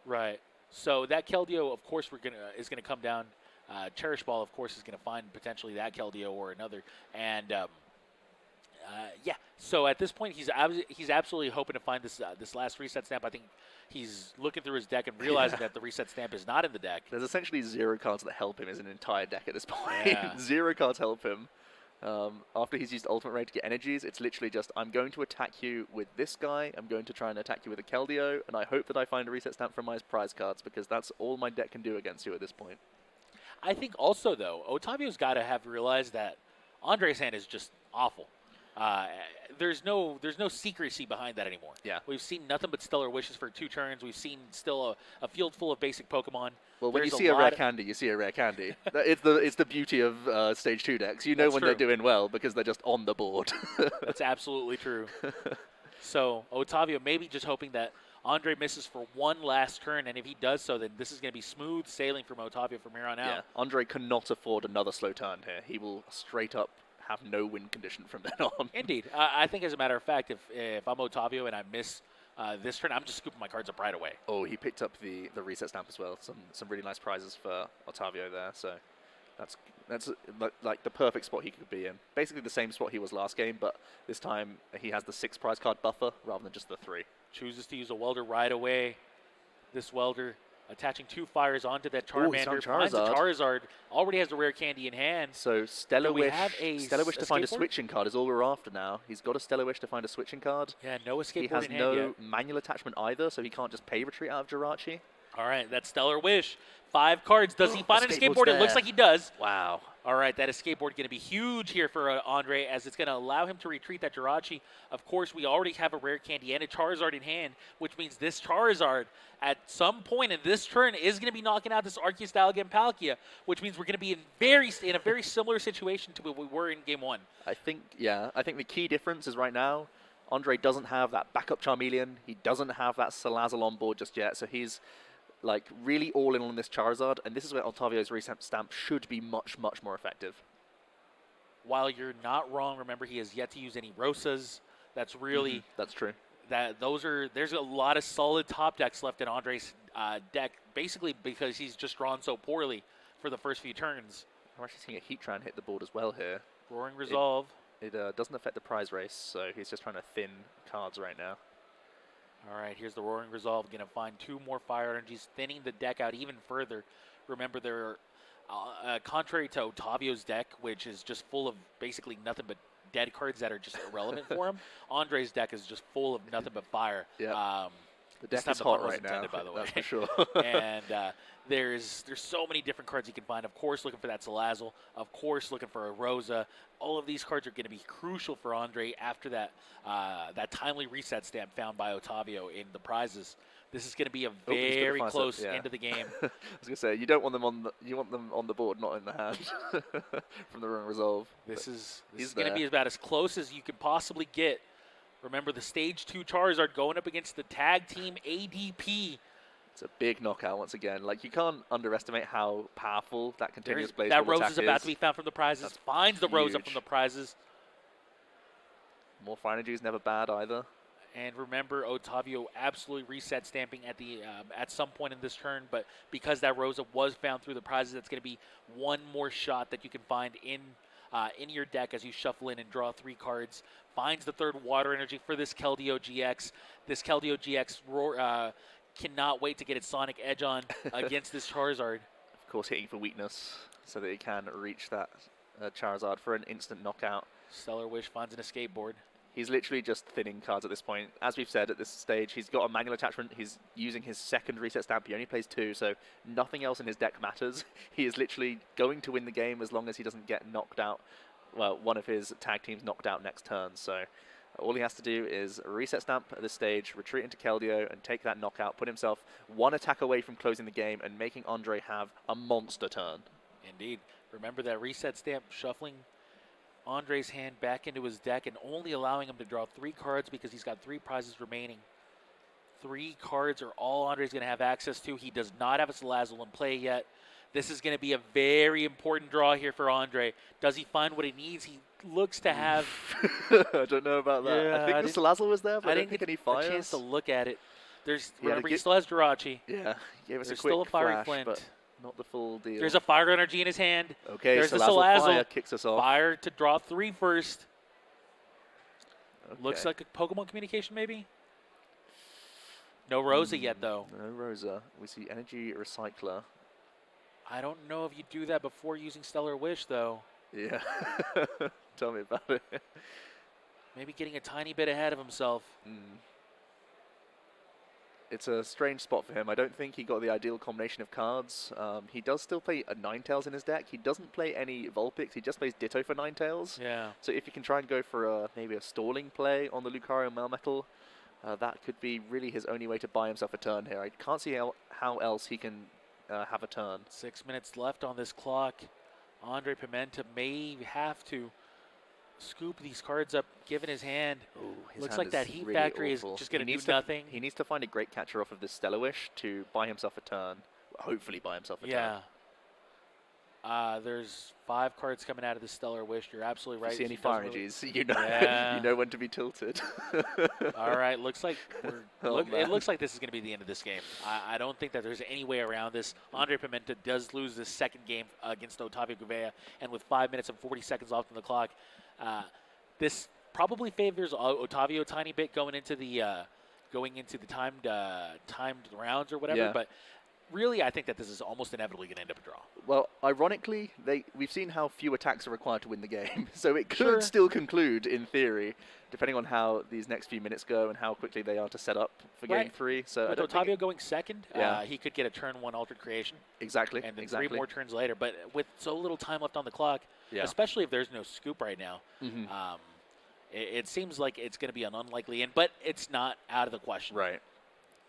Right. So that Keldeo, of course, is gonna come down. Cherish Ball, of course, is gonna find potentially that Keldeo or another. And so at this point, he's absolutely hoping to find this last Reset Stamp. I think he's looking through his deck and realizing that the Reset Stamp is not in the deck. There's essentially 0 cards that help him as an entire deck at this point. Yeah. 0 cards help him. After he's used Ultimate Ray to get energies, it's literally just, I'm going to attack you with this guy, I'm going to try and attack you with a Keldeo, and I hope that I find a Reset Stamp from my prize cards, because that's all my deck can do against you at this point. I think also, though, Otavio's got to have realized that Andre's hand is just awful. There's no secrecy behind that anymore. Yeah. We've seen nothing but Stellar Wishes for 2 turns. We've seen still a field full of basic Pokemon. Well, when you see a rare candy, you see a rare candy. It's the beauty of Stage 2 decks. You know when they're doing well because they're just on the board. That's absolutely true. So Otavio maybe just hoping that Andre misses for one last turn, and if he does so, then this is going to be smooth sailing from Otavio from here on out. Yeah, Andre cannot afford another slow turn here. He will straight up have no win condition from then on. Indeed. I think, as a matter of fact, if I'm Otavio and I miss this turn, I'm just scooping my cards up right away. Oh, he picked up the reset stamp as well. Some really nice prizes for Otavio there. So that's like the perfect spot he could be in. Basically the same spot he was last game, but this time he has the 6 prize card buffer rather than just the 3. Chooses to use a welder right away. This welder attaching 2 fires onto that Ooh, he's Charmander. on Finds a Charizard. Charizard. Already has the rare candy in hand. So Stellar we Wish, have a Stellar Wish to find a skateboard? switching card is all we're after now. He's got a Stellar Wish to find a switching card. Yeah, no escape He board has in hand no yet. manual attachment either, so he can't just pay retreat out of Jirachi. All right, that's Stellar Wish. 5 cards. Does he find an escape skateboard's board? It looks there. like he does. Wow. All right, that escape board going to be huge here for Andre, as it's going to allow him to retreat that Jirachi. Of course, we already have a rare candy and a Charizard in hand, which means this Charizard at some point in this turn is going to be knocking out this Arceus, Dialga, and Palkia, which means we're going to be in a very similar situation to what we were in Game 1. I think the key difference is right now, Andre doesn't have that backup Charmeleon. He doesn't have that Salazzle on board just yet, so he's like really all in on this Charizard, and this is where Otavio's reset stamp should be much, much more effective. While you're not wrong, remember he has yet to use any Rosas. That's really That's true. There's a lot of solid top decks left in Andre's deck, basically because he's just drawn so poorly for the first few turns. I'm actually seeing a Heatran hit the board as well here. Roaring Resolve. It doesn't affect the prize race, so he's just trying to thin cards right now. All right, here's the Roaring Resolve. Going to find 2 more Fire Energies, thinning the deck out even further. Remember, there are, contrary to Otavio's deck, which is just full of basically nothing but dead cards that are just irrelevant for him, Andre's deck is just full of nothing but fire. Yeah. The This deck time is the hot pun was right now, intended, by the way. that's for sure. And there's so many different cards you can find. Of course, looking for that Salazzle. Of course, looking for a Rosa. All of these cards are going to be crucial for Andre after that timely reset stamp found by Otavio in the prizes. This is going to be a he's very gonna close yeah. end of the game. I was gonna say you want them on the board, not in the hand. From the Roaring Resolve. This is he's going to there. be about as close as you could possibly get. Remember, the Stage 2 Charizard going up against the Tag Team ADP. It's a big knockout once again. Like, you can't underestimate how powerful that continuous blaze That bomb Rose attack is about to be found from the prizes. That's Finds the Rosa huge. from the prizes. More fire energy is never bad either. And remember, Otavio absolutely reset stamping at some point in this turn, but because that Rosa was found through the prizes, that's going to be one more shot that you can find in your deck as you shuffle in and draw 3 cards. Finds the 3rd Water Energy for this Keldeo GX. This Keldeo GX cannot wait to get its Sonic Edge on against this Charizard. Of course, hitting for weakness so that he can reach that Charizard for an instant knockout. Stellar Wish finds an escape board. He's literally just thinning cards at this point. As we've said at this stage, he's got a manual attachment. He's using his 2nd reset stamp. He only plays 2, so nothing else in his deck matters. He is literally going to win the game as long as he doesn't get knocked out. Well, one of his tag teams knocked out next turn. So all he has to do is reset stamp at this stage, retreat into Keldeo, and take that knockout, put himself 1 attack away from closing the game and making Andre have a monster turn. Indeed. Remember that reset stamp shuffling Andre's hand back into his deck and only allowing him to draw 3 cards because he's got 3 prizes remaining. 3 cards are all Andre's going to have access to. He does not have a Salazzle in play yet. This is going to be a very important draw here for Andre. Does he find what he needs? He looks to have... I don't know about that. Yeah, I think the Salazzle was there, but I didn't don't think get any fires. a chance to look at it. Yeah, Remember, he still has Jirachi. Yeah, he gave us There's a quick still a Fiery flash, Flint. but not the full deal. There's a Fire Energy in his hand. Okay, There's the Salazzle Salazzle. Fire kicks us off. Fire to draw 3 first. Okay. Looks like a Pokemon communication, maybe? No Rosa yet, though. No Rosa. We see Energy Recycler. I don't know if you do that before using Stellar Wish, though. Yeah. Tell me about it. Maybe getting a tiny bit ahead of himself. It's a strange spot for him. I don't think he got the ideal combination of cards. He does still play a Ninetales in his deck. He doesn't play any Vulpix. He just plays Ditto for Ninetales. Yeah. So if you can try and go for maybe a stalling play on the Lucario Melmetal, that could be really his only way to buy himself a turn here. I can't see how else he can have a turn. 6 minutes left on this clock. Andre Pimenta may have to scoop these cards up, given his hand. Ooh, his Looks hand like is that Heat really Factory awful. is just going to do to nothing. He needs to find a great catcher off of this Stellar Wish to buy himself a turn. Hopefully buy himself a turn. Yeah. There's 5 cards coming out of the Stellar Wish. You're absolutely right. If you see any He doesn't fire really- energies, you know Yeah. you know when to be tilted. All right, looks like Oh, it man. looks like this is going to be the end of this game. I don't think that there's any way around this. Andre Pimenta does lose this second game against Otavio Gouveia, and with 5 minutes and 40 seconds left on the clock, this probably favors Otavio a tiny bit going into the timed rounds or whatever. Yeah. But really, I think that this is almost inevitably going to end up a draw. Well, ironically, we've seen how few attacks are required to win the game, so it could Sure. still conclude, in theory, depending on how these next few minutes go and how quickly they are to set up for Game Right. 3. So I With don't think Otavio going second, Yeah. he could get a turn 1 altered creation. exactly, And then exactly. 3 more turns later. But with so little time left on the clock, Yeah. especially if there's no scoop right now, Mhm. it seems like it's going to be an unlikely end, but it's not out of the question. Right.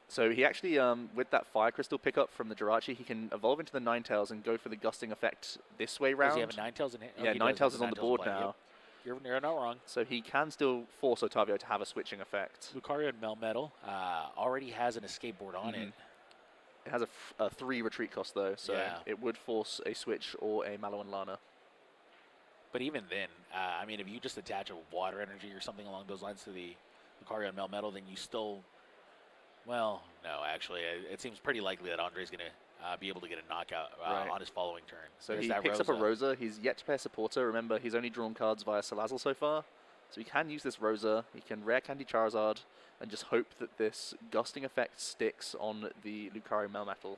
So he actually, with that Fire Crystal pickup from the Jirachi, he can evolve into the Ninetales and go for the Gusting effect this way round. Does he have a Ninetales in hand? Yeah, Ninetales is on the board now. Yep. You're not wrong. So he can still force Otavio to have a switching effect. Lucario and Melmetal already has an escape board on it. It has a 3 retreat cost, though, so Yeah. it would force a switch or a Mallow and Lana. But even then, I mean, if you just attach a water energy or something along those lines to the Lucario and Melmetal, then you still... Well, no, actually, it seems pretty likely that Andre's going to be able to get a knockout Right. on his following turn. So There's he that picks up a Rosa. He's yet to play a supporter. Remember, he's only drawn cards via Salazzle so far. So he can use this Rosa. He can Rare Candy Charizard and just hope that this Gusting effect sticks on the Lucario Melmetal.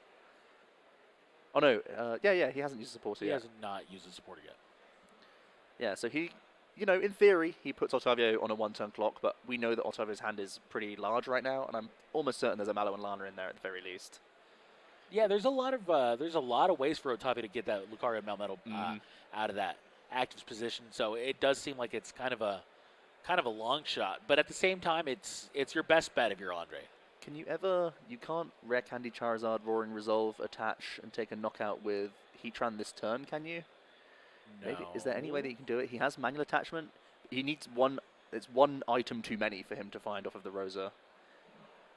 Oh, no. Yeah, he hasn't used a supporter He yet. has not used a supporter yet. Yeah, so he, in theory, he puts Otavio on a 1-turn clock, but we know that Otavio's hand is pretty large right now, and I'm almost certain there's a Mallow and Lana in there at the very least. Yeah, there's a lot of ways for Otavio to get that Lucario and Melmetal out of that active position. So it does seem like it's kind of a long shot, but at the same time, it's your best bet if you're Andre. Can you can't Rare Candy Charizard, Roaring Resolve, attach, and take a knockout with Heatran this turn, can you? No. Maybe. Is there any way that he can do it? He has manual attachment. He needs it's one item too many for him to find off of the Rosa.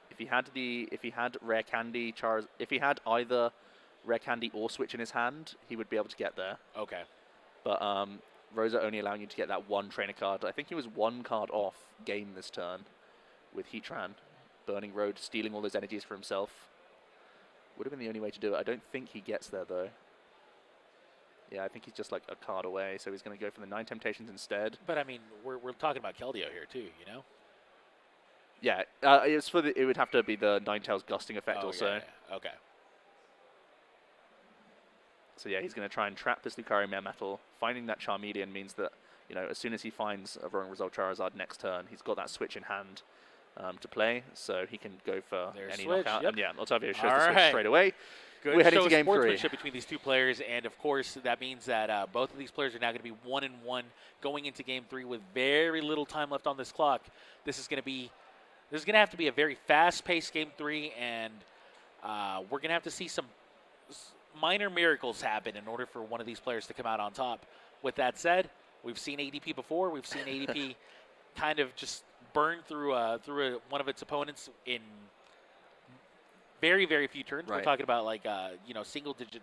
If he had Rare Candy if he had either Rare Candy or Switch in his hand, he would be able to get there. Okay. But Rosa only allowing you to get that 1 trainer card. I think he was 1 card off game this turn with Heatran. Burning Road, stealing all those energies for himself. Would have been the only way to do it. I don't think he gets there, though. Yeah, I think he's just like a card away, so he's going to go for the 9 Temptations instead. But I mean, we're talking about Keldeo here too, you know? Yeah, it would have to be the Ninetales Gusting effect also. Yeah. Okay. So yeah, he's going to try and trap this Lucario Melmetal. Finding that Charmeleon means that, as soon as he finds a Roaring Resolve Charizard next turn, he's got that switch in hand to play, so he can go for any switch, knockout. yep. And yeah, Otavio shows All the switch right. straight away. Good We're heading show to of game 3. sportsmanship between these two players, and of course that means that both of these players are now going to be 1-1 going into game 3 with very little time left on this clock. This is going to have to be a very fast-paced game 3, and we're going to have to see some minor miracles happen in order for one of these players to come out on top. With that said, we've seen ADP before. We've seen ADP kind of just burn through one of its opponents in very, very few turns. Right. We're talking about like single-digit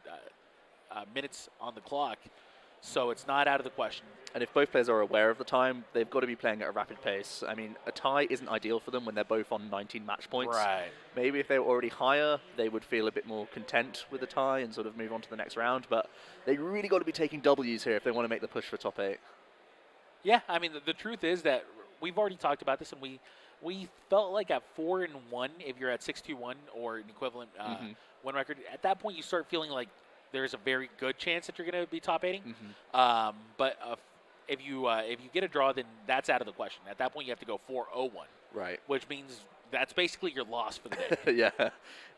minutes on the clock, so it's not out of the question. And if both players are aware of the time, they've got to be playing at a rapid pace. I mean, a tie isn't ideal for them when they're both on 19 match points. Right. Maybe if they were already higher, they would feel a bit more content with the tie and sort of move on to the next round. But they really got to be taking W's here if they want to make the push for top 8. Yeah, I mean, the truth is that we've already talked about this, and we felt like at 4-1, if you're at 6-2-1 or an equivalent win record, at that point you start feeling like there's a very good chance that you're going to be top 8ing. But if you get a draw, then that's out of the question. At that point, you have to go 4-0-1. Right. Which means that's basically your loss for the day. Yeah,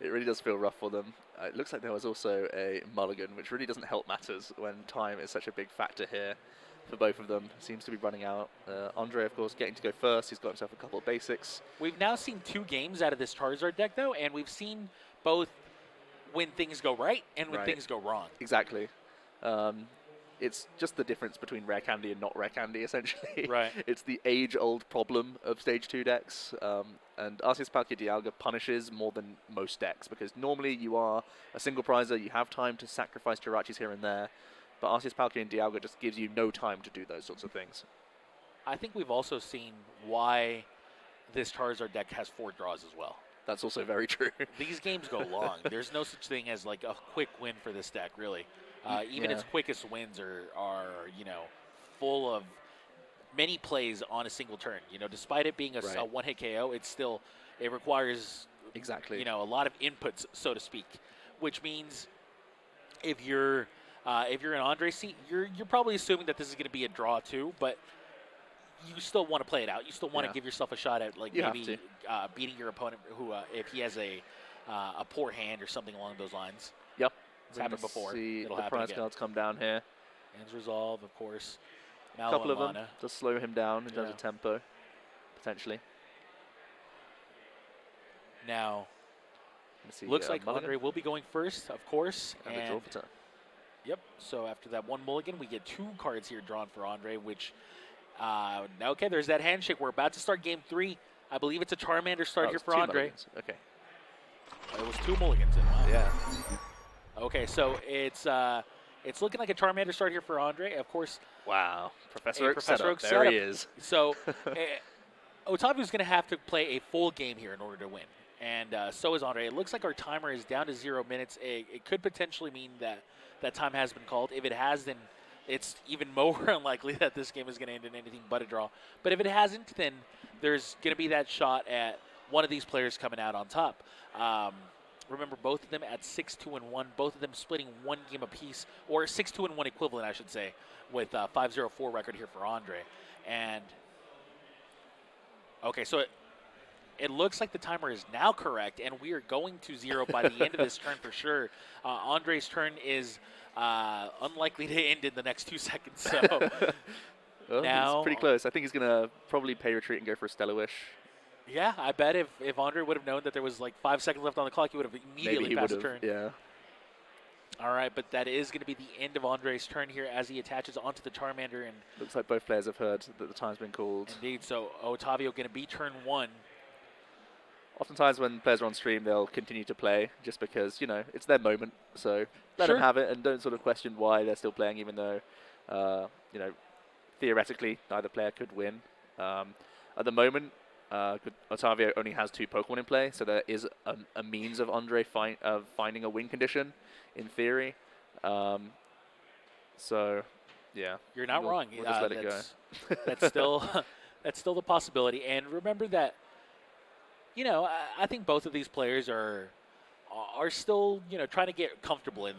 it really does feel rough for them. It looks like there was also a mulligan, which really doesn't help matters when time is such a big factor here for both of them. Seems to be running out. Andre, of course, getting to go first. He's got himself a couple of basics. We've now seen 2 games out of this Charizard deck, though, and we've seen both when things go right and when things go wrong. Exactly. it's just the difference between rare candy and not rare candy, essentially. Right. It's the age-old problem of Stage 2 decks, and Arceus Palkia Dialga punishes more than most decks, because normally you are a single prizer, you have time to sacrifice Jirachis here and there, but Arceus Palkia and Dialga just gives you no time to do those sorts of things. I think we've also seen why this Charizard deck has 4 draws as well. That's also very true. These games go long. There's no such thing as like a quick win for this deck, really. Even its quickest wins are full of many plays on a single turn. Despite it being a one-hit KO, it requires a lot of inputs, so to speak. Which means if you're in Andre's seat, you're probably assuming that this is going to be a draw too, but you still want to play it out. You still want to give yourself a shot at beating your opponent who if he has a poor hand or something along those lines. Yep. It's happened before. It'll happen again. The prize cards come down here. Ends Resolve, of course. A couple of them to slow him down in terms of tempo, potentially. Now, looks like Andre will be going first, of course. And a draw for turn. Yep. So after that one mulligan, we get 2 cards here drawn for Andre, which, okay, there's that handshake. We're about to start game 3. I believe it's a Charmander start here for Andre. Mulligans. Okay. It was 2 mulligans in. Wow. Yeah. Okay, so it's looking like a Charmander start here for Andre. Of course. Wow. Professor Oak setup. There he is. So Otavio's going to have to play a full game here in order to win. And so is Andre. It looks like our timer is down to 0 minutes. It could potentially mean that time has been called. If it has, then it's even more unlikely that this game is going to end in anything but a draw. But if it hasn't, then there's going to be that shot at one of these players coming out on top. Remember, both of them at 6-2-1, both of them splitting 1 game apiece, or 6-2-1 equivalent, I should say, with 5-0-4 record here for Andre. And, okay, so it looks like the timer is now correct, and we are going to 0 by the end of this turn for sure. Andre's turn is unlikely to end in the next 2 seconds. So well, now, he's pretty close. I think he's going to probably pay retreat and go for a Stellar Wish. Yeah, I bet if Andre would have known that there was like 5 seconds left on the clock, he would have immediately passed the turn. Yeah. All right, but that is going to be the end of Andre's turn here as he attaches onto the Charmander. And looks like both players have heard that the time's been called. Indeed. So Otavio going to be turn 1. Oftentimes when players are on stream, they'll continue to play just because, it's their moment. So let them have it and don't sort of question why they're still playing, even though, theoretically, neither player could win. At the moment, Otavio only has 2 Pokemon in play, so there is a means of Andre finding a win condition, in theory. So, yeah. You're not wrong. We'll just let it go. That's still the possibility. And remember that, I think both of these players are still, trying to get comfortable in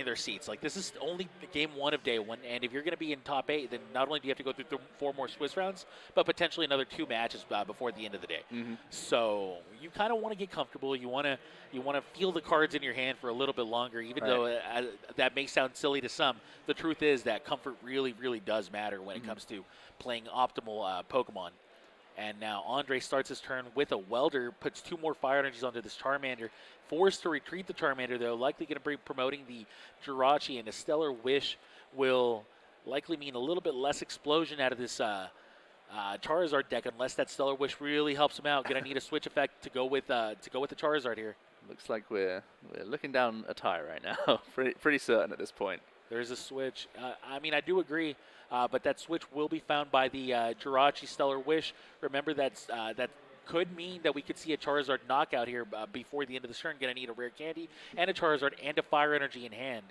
their seats. Like, this is only game 1 of day 1, and if you're going to be in top 8, then not only do you have to go through 4 more Swiss rounds, but potentially another 2 matches before the end of the day. Mm-hmm. So you kind of want to get comfortable. You want to feel the cards in your hand for a little bit longer, even though that may sound silly to some. The truth is that comfort really, really does matter when it comes to playing optimal Pokemon. And now Andre starts his turn with a Welder, puts 2 more Fire Energies onto this Charmander. Forced to retreat the Charmander, though, likely going to be promoting the Jirachi, and a Stellar Wish will likely mean a little bit less explosion out of this Charizard deck, unless that Stellar Wish really helps him out. Going to need a switch effect to go with the Charizard here. Looks like we're looking down a tie right now. pretty certain at this point. There's a switch. I do agree. But that switch will be found by the Jirachi Stellar Wish. Remember, that could mean that we could see a Charizard knockout here before the end of the turn. Going to need a Rare Candy and a Charizard and a Fire Energy in hand.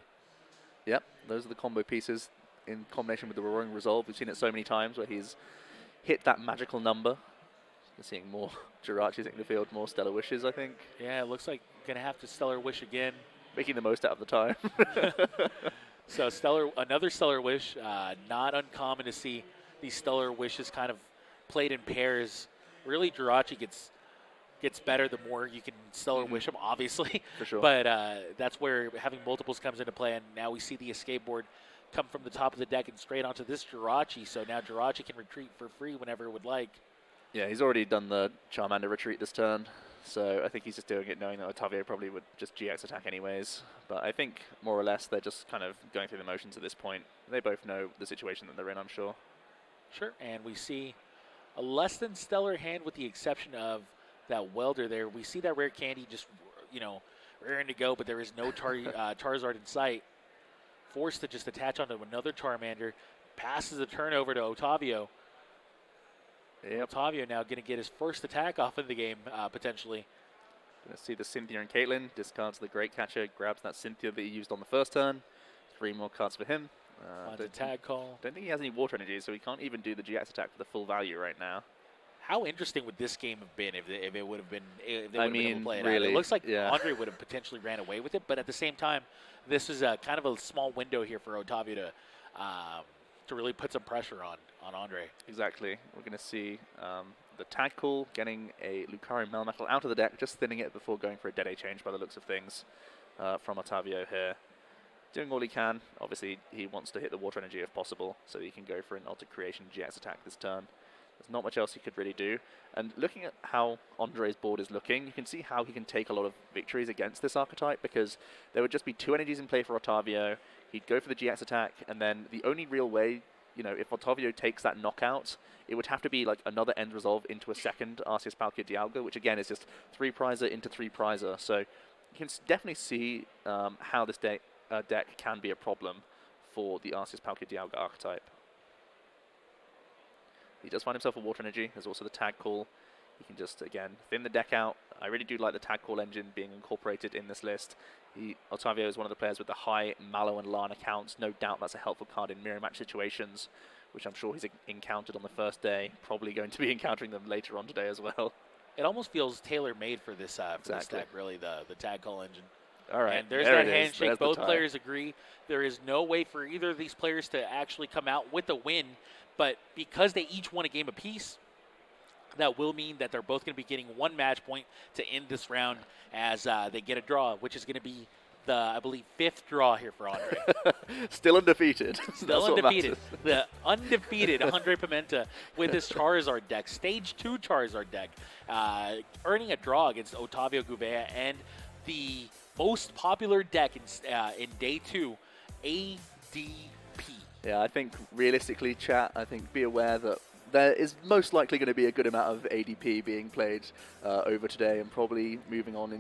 Yep, those are the combo pieces in combination with the Roaring Resolve. We've seen it so many times where he's hit that magical number. We're seeing more Jirachis in the field, more Stellar Wishes, I think. Yeah, it looks like going to have to Stellar Wish again. Making the most out of the time. So another Stellar Wish. Not uncommon to see these Stellar Wishes kind of played in pairs. Really, Jirachi gets better the more you can Stellar Wish him, obviously. For sure. But that's where having multiples comes into play, and now we see the escape board come from the top of the deck and straight onto this Jirachi. So now Jirachi can retreat for free whenever it would like. Yeah, he's already done the Charmander retreat this turn. So I think he's just doing it knowing that Otavio probably would just GX attack anyways. But I think more or less they're just kind of going through the motions at this point. They both know the situation that they're in, I'm sure. Sure, and we see a less than stellar hand with the exception of that welder there. We see that rare candy just, raring to go, but there is no Charizard in sight. Forced to just attach onto another Charmander. Passes the turn over to Otavio. Yep. Otavio now going to get his first attack off of the game, potentially. Going to see the Cynthia and Caitlyn. Discards the Great Catcher, grabs that Cynthia that he used on the first turn. 3 more cards for him. On the tag call. Don't think he has any water energy, so he can't even do the GX attack for the full value right now. How interesting would this game have been if it would have been? If they would have been able to play it really, out? It looks like Andre would have potentially ran away with it, but at the same time, this is a kind of a small window here for Otavio to really put some pressure on Andre. Exactly. We're going to see the tag call, getting a Lucario Melmetal out of the deck, just thinning it before going for a Dead A change by the looks of things from Otavio here. Doing all he can. Obviously, he wants to hit the water energy if possible, so he can go for an Altered Creation GX attack this turn. There's not much else he could really do. And looking at how Andre's board is looking, you can see how he can take a lot of victories against this archetype, because there would just be 2 energies in play for Otavio. He'd go for the GX attack, and then the only real way, if Otavio takes that knockout, it would have to be like another end resolve into a second Arceus Palkia Dialga, which again is just 3 prizer into 3 prizer. So you can definitely see how this deck can be a problem for the Arceus Palkia Dialga archetype. He does find himself a water energy. There's also the tag call. He can just, again, thin the deck out. I really do like the tag call engine being incorporated in this list. Otavio is one of the players with the high Mallow and Lana counts. No doubt that's a helpful card in mirror match situations, which I'm sure he's encountered on the first day. Probably going to be encountering them later on today as well. It almost feels tailor-made for this deck, really, the tag call engine. All right, and there's that handshake. Both players agree. There is no way for either of these players to actually come out with a win, but because they each won a game apiece, that will mean that they're both going to be getting 1 match point to end this round as they get a draw, which is going to be the, I believe, 5th draw here for Andre. Still undefeated. Still undefeated. The undefeated Andre Pimenta with his Charizard deck, Stage 2 Charizard deck, earning a draw against Otavio Gouveia and the most popular deck in day 2, ADP. Yeah, I think realistically, chat, I think be aware that there is most likely going to be a good amount of ADP being played over today and probably moving on